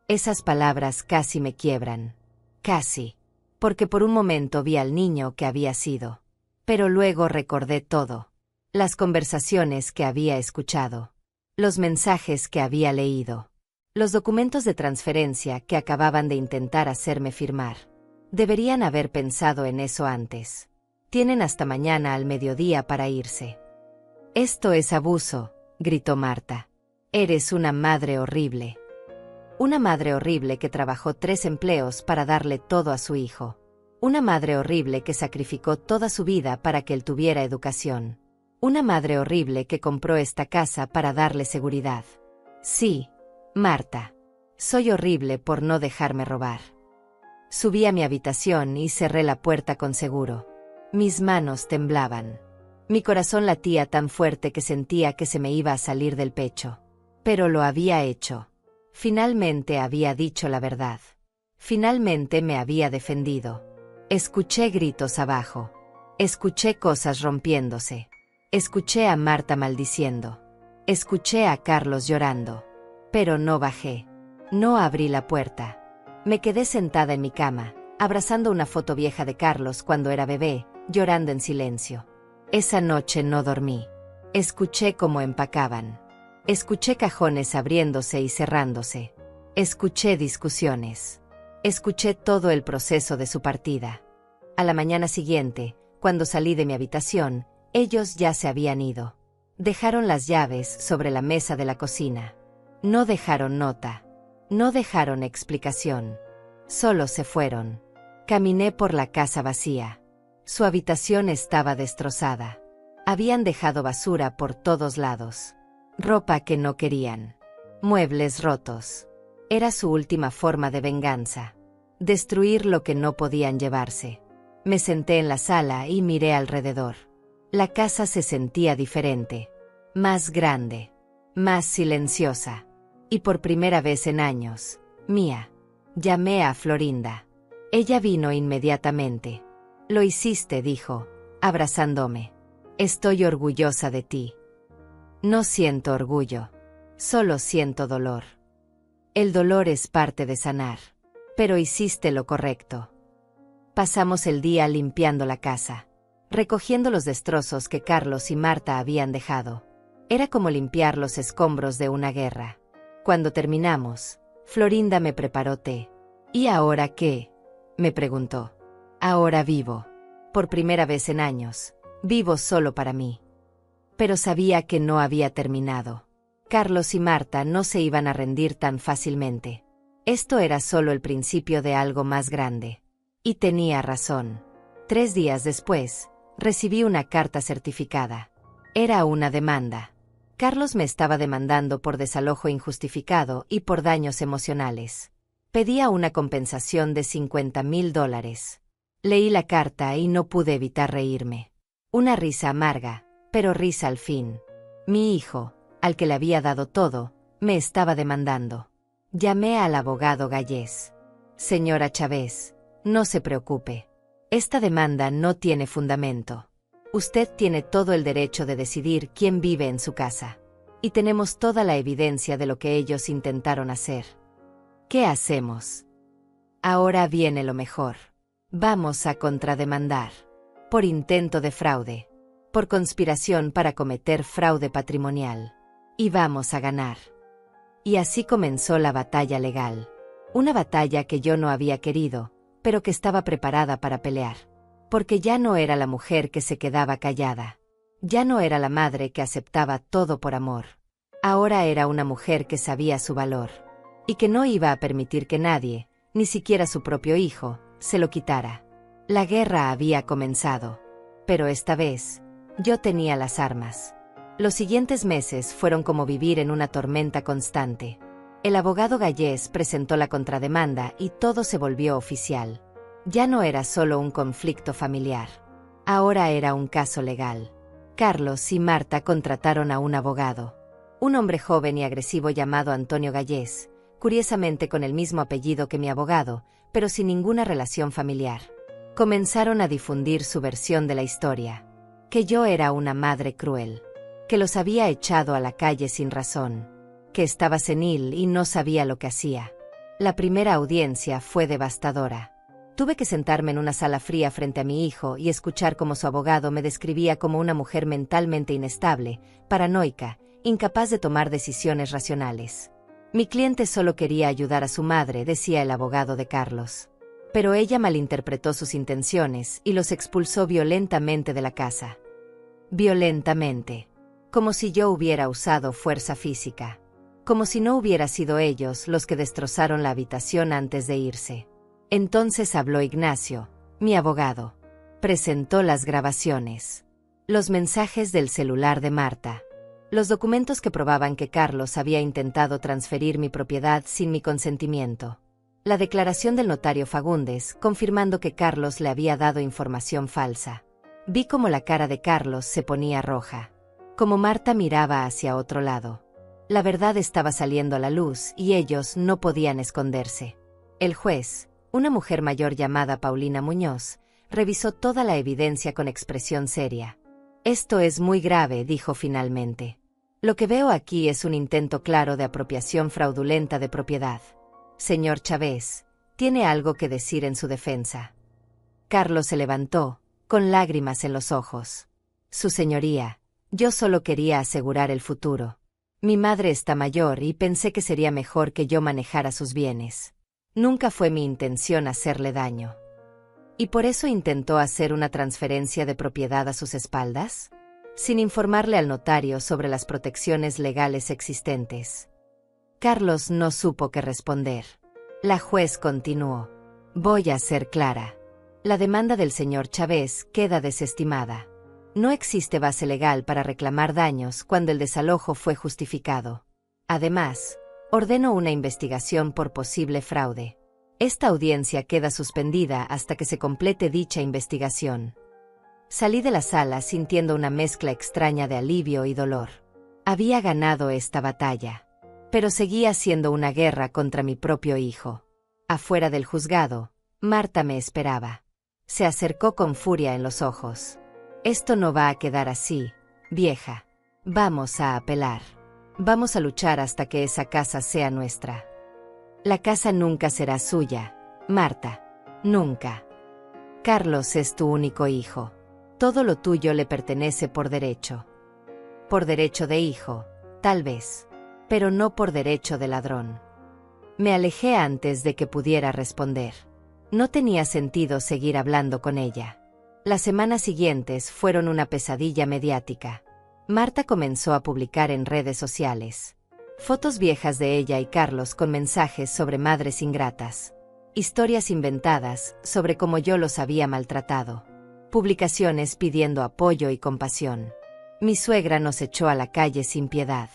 Esas palabras casi me quiebran. Casi. Porque por un momento vi al niño que había sido. Pero luego recordé todo. Las conversaciones que había escuchado. Los mensajes que había leído. Los documentos de transferencia que acababan de intentar hacerme firmar. Deberían haber pensado en eso antes. Tienen hasta mañana al mediodía para irse. Esto es abuso, gritó Marta. Eres una madre horrible. Una madre horrible que trabajó 3 empleos para darle todo a su hijo. Una madre horrible que sacrificó toda su vida para que él tuviera educación. Una madre horrible que compró esta casa para darle seguridad. Sí, Marta. Soy horrible por no dejarme robar. Subí a mi habitación y cerré la puerta con seguro. Mis manos temblaban. Mi corazón latía tan fuerte que sentía que se me iba a salir del pecho. Pero lo había hecho. Finalmente había dicho la verdad. Finalmente me había defendido. Escuché gritos abajo. Escuché cosas rompiéndose. Escuché a Marta maldiciendo. Escuché a Carlos llorando. Pero no bajé. No abrí la puerta. Me quedé sentada en mi cama, abrazando una foto vieja de Carlos cuando era bebé, llorando en silencio. Esa noche no dormí. Escuché cómo empacaban. Escuché cajones abriéndose y cerrándose. Escuché discusiones. Escuché todo el proceso de su partida. A la mañana siguiente, cuando salí de mi habitación, ellos ya se habían ido. Dejaron las llaves sobre la mesa de la cocina. No dejaron nota. No dejaron explicación. Solo se fueron. Caminé por la casa vacía. Su habitación estaba destrozada. Habían dejado basura por todos lados. Ropa que no querían. Muebles rotos. Era su última forma de venganza. Destruir lo que no podían llevarse. Me senté en la sala y miré alrededor. La casa se sentía diferente. Más grande. Más silenciosa. Y por primera vez en años, mía. Llamé a Florinda. Ella vino inmediatamente. Lo hiciste, dijo, abrazándome. Estoy orgullosa de ti. No siento orgullo. Solo siento dolor. El dolor es parte de sanar. Pero hiciste lo correcto. Pasamos el día limpiando la casa, recogiendo los destrozos que Carlos y Marta habían dejado. Era como limpiar los escombros de una guerra. Cuando terminamos, Florinda me preparó té. ¿Y ahora qué?, me preguntó. Ahora vivo. Por primera vez en años, vivo solo para mí. Pero sabía que no había terminado. Carlos y Marta no se iban a rendir tan fácilmente. Esto era solo el principio de algo más grande. Y tenía razón. 3 días después, recibí una carta certificada. Era una demanda. Carlos me estaba demandando por desalojo injustificado y por daños emocionales. Pedía una compensación de $50,000. Leí la carta y no pude evitar reírme. Una risa amarga, pero risa al fin. Mi hijo, al que le había dado todo, me estaba demandando. Llamé al abogado Gallés. Señora Chávez, no se preocupe. Esta demanda no tiene fundamento. Usted tiene todo el derecho de decidir quién vive en su casa. Y tenemos toda la evidencia de lo que ellos intentaron hacer. ¿Qué hacemos? Ahora viene lo mejor. Vamos a contrademandar. Por intento de fraude. Por conspiración para cometer fraude patrimonial. Y vamos a ganar. Y así comenzó la batalla legal. Una batalla que yo no había querido, pero que estaba preparada para pelear. Porque ya no era la mujer que se quedaba callada. Ya no era la madre que aceptaba todo por amor. Ahora era una mujer que sabía su valor. Y que no iba a permitir que nadie, ni siquiera su propio hijo, se lo quitara. La guerra había comenzado. Pero esta vez, yo tenía las armas. Los siguientes meses fueron como vivir en una tormenta constante. El abogado Gallés presentó la contrademanda y todo se volvió oficial. Ya no era solo un conflicto familiar. Ahora era un caso legal. Carlos y Marta contrataron a un abogado. Un hombre joven y agresivo llamado Antonio Gallés, curiosamente con el mismo apellido que mi abogado, pero sin ninguna relación familiar. Comenzaron a difundir su versión de la historia. Que yo era una madre cruel. Que los había echado a la calle sin razón. Que estaba senil y no sabía lo que hacía. La primera audiencia fue devastadora. Tuve que sentarme en una sala fría frente a mi hijo y escuchar cómo su abogado me describía como una mujer mentalmente inestable, paranoica, incapaz de tomar decisiones racionales. Mi cliente solo quería ayudar a su madre, decía el abogado de Carlos. Pero ella malinterpretó sus intenciones y los expulsó violentamente de la casa. Violentamente. Como si yo hubiera usado fuerza física. Como si no hubiera sido ellos los que destrozaron la habitación antes de irse. Entonces habló Ignacio, mi abogado. Presentó las grabaciones. Los mensajes del celular de Marta. Los documentos que probaban que Carlos había intentado transferir mi propiedad sin mi consentimiento. La declaración del notario Fagundes, confirmando que Carlos le había dado información falsa. Vi cómo la cara de Carlos se ponía roja. Como Marta miraba hacia otro lado. La verdad estaba saliendo a la luz y ellos no podían esconderse. El juez, Una mujer mayor llamada Paulina Muñoz revisó toda la evidencia con expresión seria. Esto es muy grave, dijo finalmente. Lo que veo aquí es un intento claro de apropiación fraudulenta de propiedad. Señor Chávez, ¿tiene algo que decir en su defensa? Carlos se levantó, con lágrimas en los ojos. Su señoría, yo solo quería asegurar el futuro. Mi madre está mayor y pensé que sería mejor que yo manejara sus bienes. Nunca fue mi intención hacerle daño. ¿Y por eso intentó hacer una transferencia de propiedad a sus espaldas? Sin informarle al notario sobre las protecciones legales existentes. Carlos no supo qué responder. La juez continuó. Voy a ser clara. La demanda del señor Chávez queda desestimada. No existe base legal para reclamar daños cuando el desalojo fue justificado. Además, ordeno una investigación por posible fraude. Esta audiencia queda suspendida hasta que se complete dicha investigación. Salí de la sala sintiendo una mezcla extraña de alivio y dolor. Había ganado esta batalla, pero seguía siendo una guerra contra mi propio hijo. Afuera del juzgado, Marta me esperaba. Se acercó con furia en los ojos. Esto no va a quedar así, vieja. Vamos a apelar. Vamos a luchar hasta que esa casa sea nuestra. La casa nunca será suya, Marta. Nunca. Carlos es tu único hijo. Todo lo tuyo le pertenece por derecho. Por derecho de hijo, tal vez, pero no por derecho de ladrón. Me alejé antes de que pudiera responder. No tenía sentido seguir hablando con ella. Las semanas siguientes fueron una pesadilla mediática. Marta comenzó a publicar en redes sociales fotos viejas de ella y Carlos con mensajes sobre madres ingratas. Historias inventadas sobre cómo yo los había maltratado. Publicaciones pidiendo apoyo y compasión. Mi suegra nos echó a la calle sin piedad.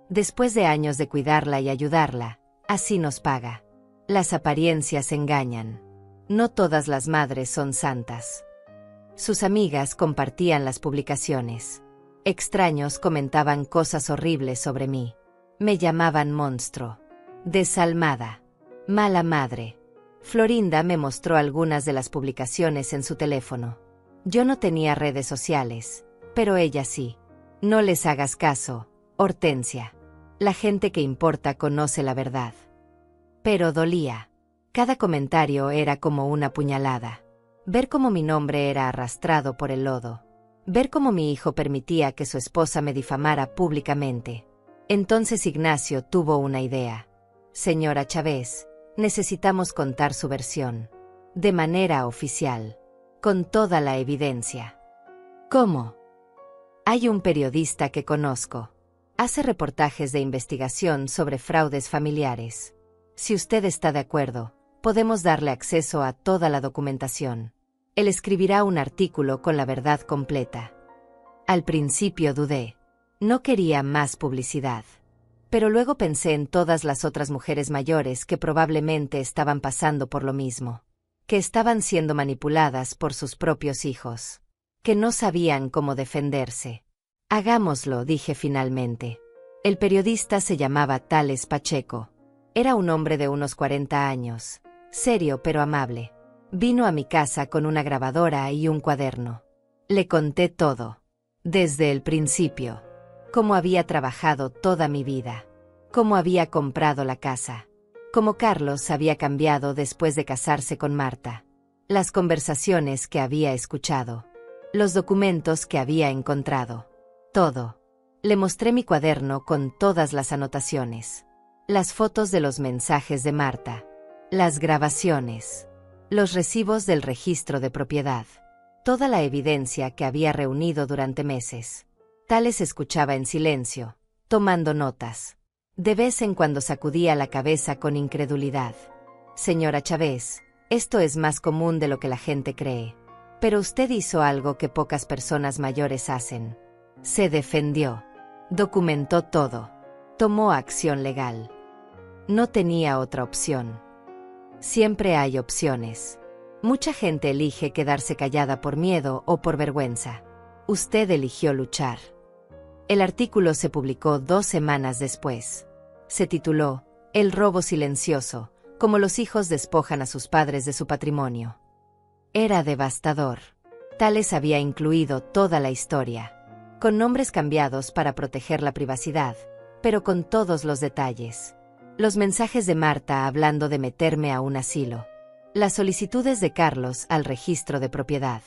Después de años de cuidarla y ayudarla, así nos paga. Las apariencias engañan. No todas las madres son santas. Sus amigas compartían las publicaciones. Extraños comentaban cosas horribles sobre mí. Me llamaban monstruo, desalmada, mala madre. Florinda me mostró algunas de las publicaciones en su teléfono. Yo no tenía redes sociales, pero ella sí. No les hagas caso, Hortensia. La gente que importa conoce la verdad. Pero dolía. Cada comentario era como una puñalada. Ver cómo mi nombre era arrastrado por el lodo. Ver cómo mi hijo permitía que su esposa me difamara públicamente. Entonces Ignacio tuvo una idea. Señora Chávez, necesitamos contar su versión. De manera oficial. Con toda la evidencia. ¿Cómo? Hay un periodista que conozco. Hace reportajes de investigación sobre fraudes familiares. Si usted está de acuerdo, podemos darle acceso a toda la documentación. Él escribirá un artículo con la verdad completa. Al principio dudé. No quería más publicidad. Pero luego pensé en todas las otras mujeres mayores que probablemente estaban pasando por lo mismo. Que estaban siendo manipuladas por sus propios hijos. Que no sabían cómo defenderse. Hagámoslo, dije finalmente. El periodista se llamaba Tales Pacheco. Era un hombre de unos 40 años. Serio pero amable. Vino a mi casa con una grabadora y un cuaderno. Le conté todo. Desde el principio. Cómo había trabajado toda mi vida. Cómo había comprado la casa. Cómo Carlos había cambiado después de casarse con Marta. Las conversaciones que había escuchado. Los documentos que había encontrado. Todo. Le mostré mi cuaderno con todas las anotaciones. Las fotos de los mensajes de Marta. Las grabaciones. Los recibos del registro de propiedad. Toda la evidencia que había reunido durante meses. Tales escuchaba en silencio, tomando notas. De vez en cuando sacudía la cabeza con incredulidad. Señora Chávez, esto es más común de lo que la gente cree. Pero usted hizo algo que pocas personas mayores hacen. Se defendió. Documentó todo. Tomó acción legal. No tenía otra opción. Siempre hay opciones. Mucha gente elige quedarse callada por miedo o por vergüenza. Usted eligió luchar. El artículo se publicó 2 semanas después. Se tituló El robo silencioso, como los hijos despojan a sus padres de su patrimonio. Era devastador. Tales había incluido toda la historia, con nombres cambiados para proteger la privacidad, pero con todos los detalles. Los mensajes de Marta hablando de meterme a un asilo. Las solicitudes de Carlos al registro de propiedad.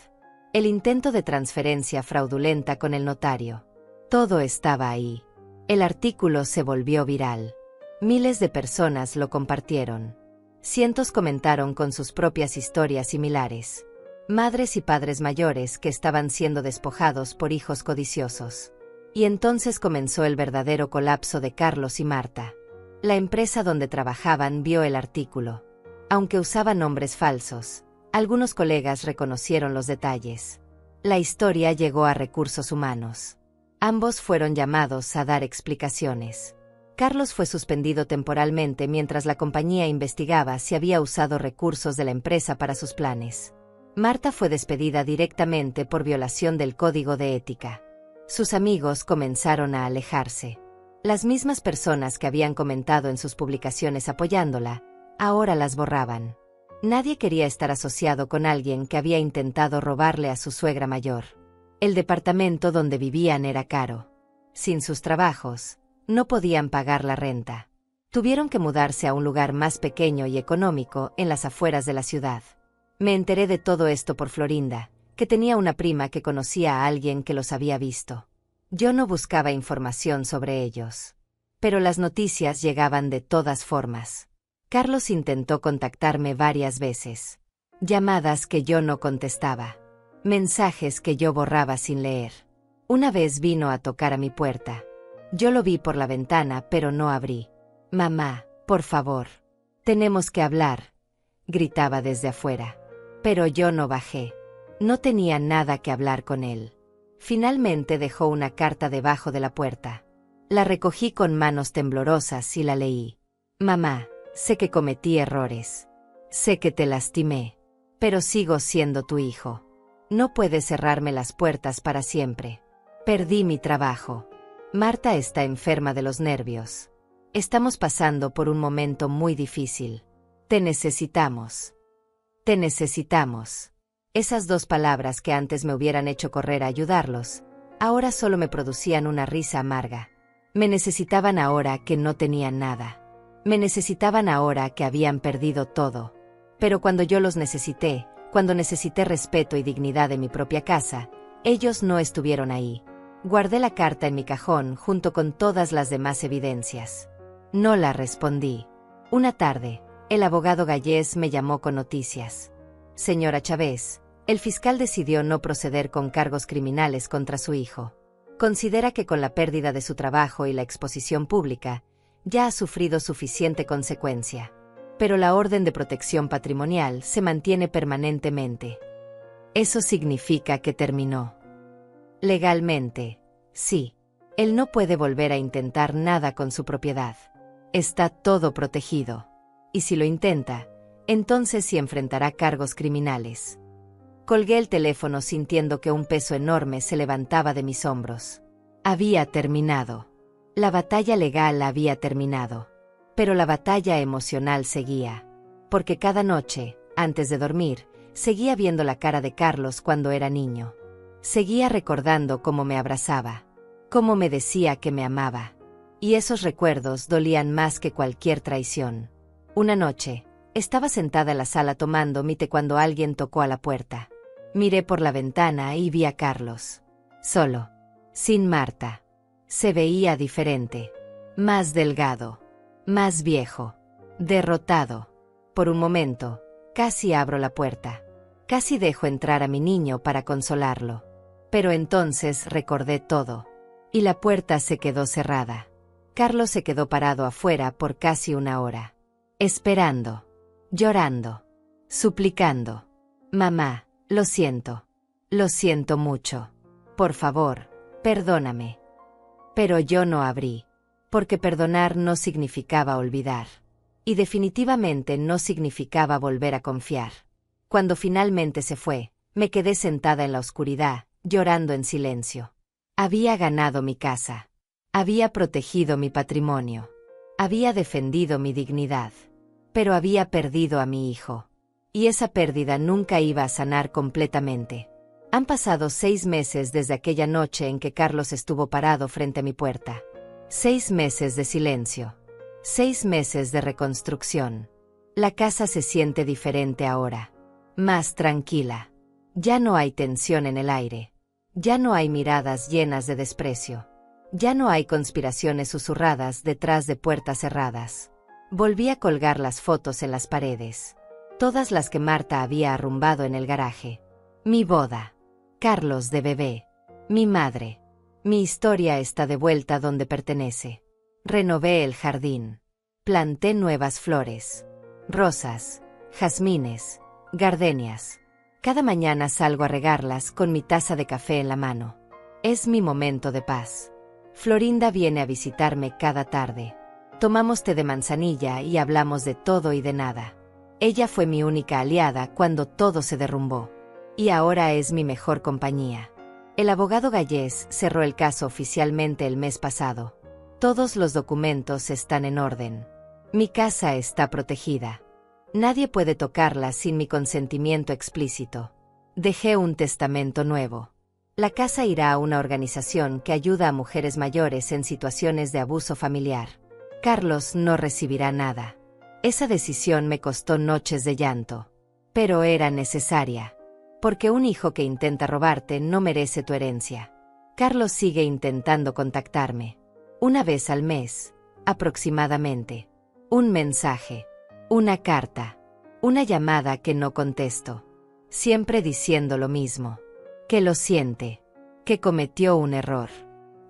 El intento de transferencia fraudulenta con el notario. Todo estaba ahí. El artículo se volvió viral. Miles de personas lo compartieron. Cientos comentaron con sus propias historias similares. Madres y padres mayores que estaban siendo despojados por hijos codiciosos. Y entonces comenzó el verdadero colapso de Carlos y Marta. La empresa donde trabajaban vio el artículo. Aunque usaba nombres falsos, algunos colegas reconocieron los detalles. La historia llegó a recursos humanos. Ambos fueron llamados a dar explicaciones. Carlos fue suspendido temporalmente mientras la compañía investigaba si había usado recursos de la empresa para sus planes. Marta fue despedida directamente por violación del código de ética. Sus amigos comenzaron a alejarse. Las mismas personas que habían comentado en sus publicaciones apoyándola, ahora las borraban. Nadie quería estar asociado con alguien que había intentado robarle a su suegra mayor. El departamento donde vivían era caro. Sin sus trabajos, no podían pagar la renta. Tuvieron que mudarse a un lugar más pequeño y económico en las afueras de la ciudad. Me enteré de todo esto por Florinda, que tenía una prima que conocía a alguien que los había visto. Yo no buscaba información sobre ellos. Pero las noticias llegaban de todas formas. Carlos intentó contactarme varias veces. Llamadas que yo no contestaba. Mensajes que yo borraba sin leer. Una vez vino a tocar a mi puerta. Yo lo vi por la ventana, pero no abrí. «Mamá, por favor. Tenemos que hablar», gritaba desde afuera. Pero yo no bajé. No tenía nada que hablar con él. Finalmente dejó una carta debajo de la puerta. La recogí con manos temblorosas y la leí. «Mamá, sé que cometí errores. Sé que te lastimé. Pero sigo siendo tu hijo. No puedes cerrarme las puertas para siempre. Perdí mi trabajo. Marta está enferma de los nervios. Estamos pasando por un momento muy difícil. Te necesitamos. Te necesitamos». Esas dos palabras que antes me hubieran hecho correr a ayudarlos, ahora solo me producían una risa amarga. Me necesitaban ahora que no tenían nada. Me necesitaban ahora que habían perdido todo. Pero cuando yo los necesité, cuando necesité respeto y dignidad de mi propia casa, ellos no estuvieron ahí. Guardé la carta en mi cajón junto con todas las demás evidencias. No la respondí. Una tarde, el abogado Gallés me llamó con noticias. «Señora Chávez, el fiscal decidió no proceder con cargos criminales contra su hijo. Considera que con la pérdida de su trabajo y la exposición pública, ya ha sufrido suficiente consecuencia. Pero la orden de protección patrimonial se mantiene permanentemente. Eso significa que terminó. Legalmente, sí. Él no puede volver a intentar nada con su propiedad. Está todo protegido. Y si lo intenta, entonces sí enfrentará cargos criminales». Colgué el teléfono sintiendo que un peso enorme se levantaba de mis hombros. Había terminado. La batalla legal había terminado. Pero la batalla emocional seguía. Porque cada noche, antes de dormir, seguía viendo la cara de Carlos cuando era niño. Seguía recordando cómo me abrazaba. Cómo me decía que me amaba. Y esos recuerdos dolían más que cualquier traición. Una noche, estaba sentada en la sala tomando mi té cuando alguien tocó a la puerta. Miré por la ventana y vi a Carlos. Solo. Sin Marta. Se veía diferente. Más delgado. Más viejo. Derrotado. Por un momento, casi abro la puerta. Casi dejo entrar a mi niño para consolarlo. Pero entonces recordé todo. Y la puerta se quedó cerrada. Carlos se quedó parado afuera por casi una hora. Esperando. Llorando. Suplicando. «Mamá, lo siento. Lo siento mucho. Por favor, perdóname». Pero yo no abrí. Porque perdonar no significaba olvidar. Y definitivamente no significaba volver a confiar. Cuando finalmente se fue, me quedé sentada en la oscuridad, llorando en silencio. Había ganado mi casa. Había protegido mi patrimonio. Había defendido mi dignidad. Pero había perdido a mi hijo. Y esa pérdida nunca iba a sanar completamente. Han pasado 6 meses desde aquella noche en que Carlos estuvo parado frente a mi puerta. 6 meses de silencio. 6 meses de reconstrucción. La casa se siente diferente ahora. Más tranquila. Ya no hay tensión en el aire. Ya no hay miradas llenas de desprecio. Ya no hay conspiraciones susurradas detrás de puertas cerradas. Volví a colgar las fotos en las paredes. Todas las que Marta había arrumbado en el garaje. Mi boda. Carlos de bebé. Mi madre. Mi historia está de vuelta donde pertenece. Renové el jardín. Planté nuevas flores. Rosas, jazmines, gardenias. Cada mañana salgo a regarlas con mi taza de café en la mano. Es mi momento de paz. Florinda viene a visitarme cada tarde. Tomamos té de manzanilla y hablamos de todo y de nada. Ella fue mi única aliada cuando todo se derrumbó. Y ahora es mi mejor compañía. El abogado Gallés cerró el caso oficialmente el mes pasado. Todos los documentos están en orden. Mi casa está protegida. Nadie puede tocarla sin mi consentimiento explícito. Dejé un testamento nuevo. La casa irá a una organización que ayuda a mujeres mayores en situaciones de abuso familiar. Carlos no recibirá nada. Esa decisión me costó noches de llanto. Pero era necesaria. Porque un hijo que intenta robarte no merece tu herencia. Carlos sigue intentando contactarme. Una vez al mes, aproximadamente. Un mensaje. Una carta. Una llamada que no contesto. Siempre diciendo lo mismo. Que lo siente. Que cometió un error.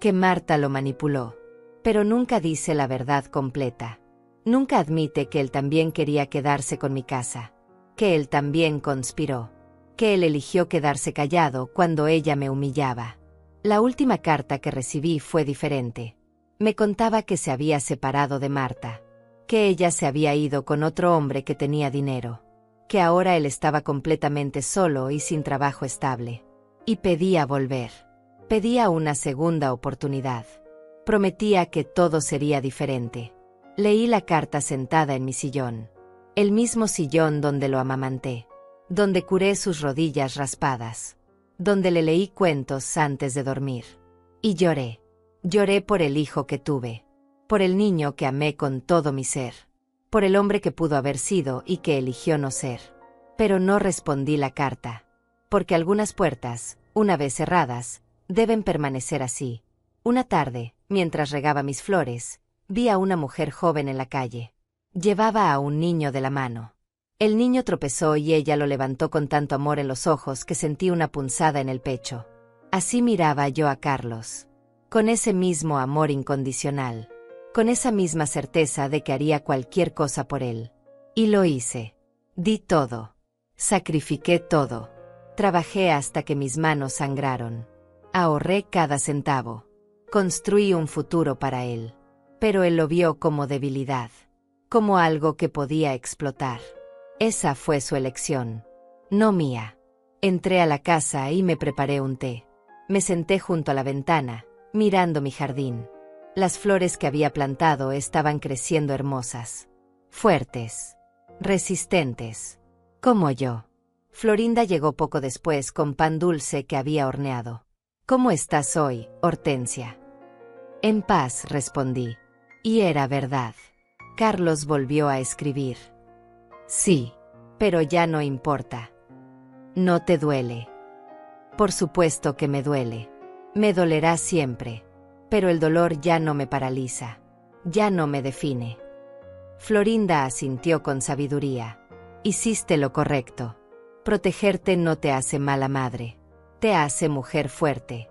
Que Marta lo manipuló. Pero nunca dice la verdad completa. Nunca admite que él también quería quedarse con mi casa. Que él también conspiró. Que él eligió quedarse callado cuando ella me humillaba. La última carta que recibí fue diferente. Me contaba que se había separado de Marta. Que ella se había ido con otro hombre que tenía dinero. Que ahora él estaba completamente solo y sin trabajo estable. Y pedía volver. Pedía una segunda oportunidad. Prometía que todo sería diferente. Leí la carta sentada en mi sillón. El mismo sillón donde lo amamanté. Donde curé sus rodillas raspadas. Donde le leí cuentos antes de dormir. Y lloré. Lloré por el hijo que tuve. Por el niño que amé con todo mi ser. Por el hombre que pudo haber sido y que eligió no ser. Pero no respondí la carta. Porque algunas puertas, una vez cerradas, deben permanecer así. Una tarde, mientras regaba mis flores, vi a una mujer joven en la calle. Llevaba a un niño de la mano. El niño tropezó y ella lo levantó con tanto amor en los ojos que sentí una punzada en el pecho. Así miraba yo a Carlos. Con ese mismo amor incondicional. Con esa misma certeza de que haría cualquier cosa por él. Y lo hice. Di todo. Sacrifiqué todo. Trabajé hasta que mis manos sangraron. Ahorré cada centavo. Construí un futuro para él. Pero él lo vio como debilidad. Como algo que podía explotar. Esa fue su elección. No mía. Entré a la casa y me preparé un té. Me senté junto a la ventana, mirando mi jardín. Las flores que había plantado estaban creciendo hermosas. Fuertes. Resistentes. Como yo. Florinda llegó poco después con pan dulce que había horneado. ¿Cómo estás hoy, Hortensia? En paz, respondí. Y era verdad. Carlos volvió a escribir. Sí, pero ya no importa. ¿No te duele? Por supuesto que me duele. Me dolerá siempre. Pero el dolor ya no me paraliza. Ya no me define. Florinda asintió con sabiduría. Hiciste lo correcto. Protegerte no te hace mala madre. Te hace mujer fuerte.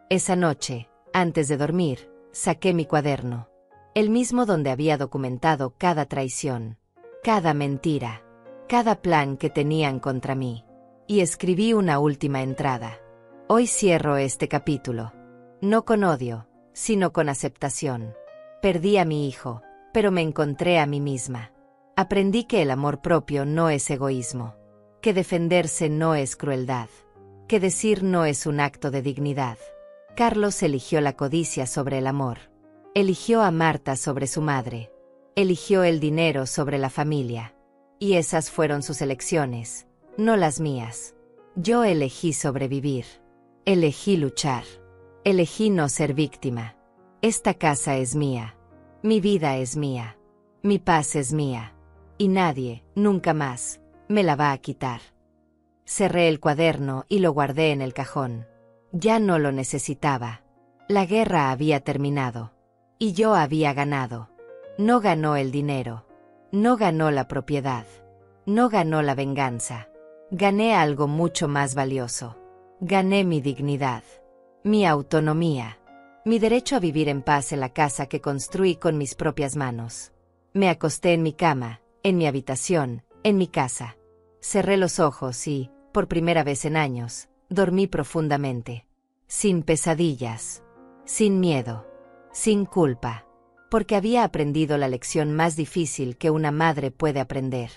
Esa noche, antes de dormir, saqué mi cuaderno. El mismo donde había documentado cada traición. Cada mentira. Cada plan que tenían contra mí. Y escribí una última entrada. Hoy cierro este capítulo. No con odio, sino con aceptación. Perdí a mi hijo, pero me encontré a mí misma. Aprendí que el amor propio no es egoísmo. Que defenderse no es crueldad. Que decir no es un acto de dignidad. Carlos eligió la codicia sobre el amor. Eligió a Marta sobre su madre. Eligió el dinero sobre la familia. Y esas fueron sus elecciones, no las mías. Yo elegí sobrevivir. Elegí luchar. Elegí no ser víctima. Esta casa es mía. Mi vida es mía. Mi paz es mía. Y nadie, nunca más, me la va a quitar. Cerré el cuaderno y lo guardé en el cajón. Ya no lo necesitaba. La guerra había terminado. Y yo había ganado. No ganó el dinero. No ganó la propiedad. No ganó la venganza. Gané algo mucho más valioso. Gané mi dignidad. Mi autonomía. Mi derecho a vivir en paz en la casa que construí con mis propias manos. Me acosté en mi cama, en mi habitación, en mi casa. Cerré los ojos y, por primera vez en años, dormí profundamente. Sin pesadillas. Sin miedo. Sin culpa. Porque había aprendido la lección más difícil que una madre puede aprender.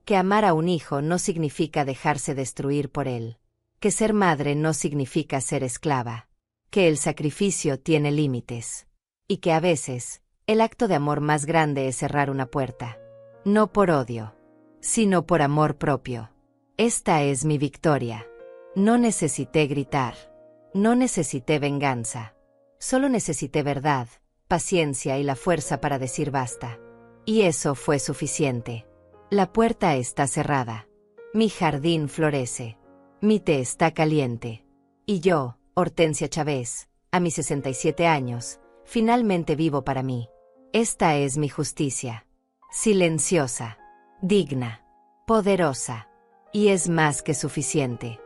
Que amar a un hijo no significa dejarse destruir por él. Que ser madre no significa ser esclava. Que el sacrificio tiene límites. Y que a veces, el acto de amor más grande es cerrar una puerta. No por odio, sino por amor propio. Esta es mi victoria. No necesité gritar. No necesité venganza. Solo necesité verdad, paciencia y la fuerza para decir basta. Y eso fue suficiente. La puerta está cerrada. Mi jardín florece. Mi té está caliente. Y yo, Hortensia Chávez, a mis 67 años, finalmente vivo para mí. Esta es mi justicia. Silenciosa. Digna. Poderosa. Y es más que suficiente.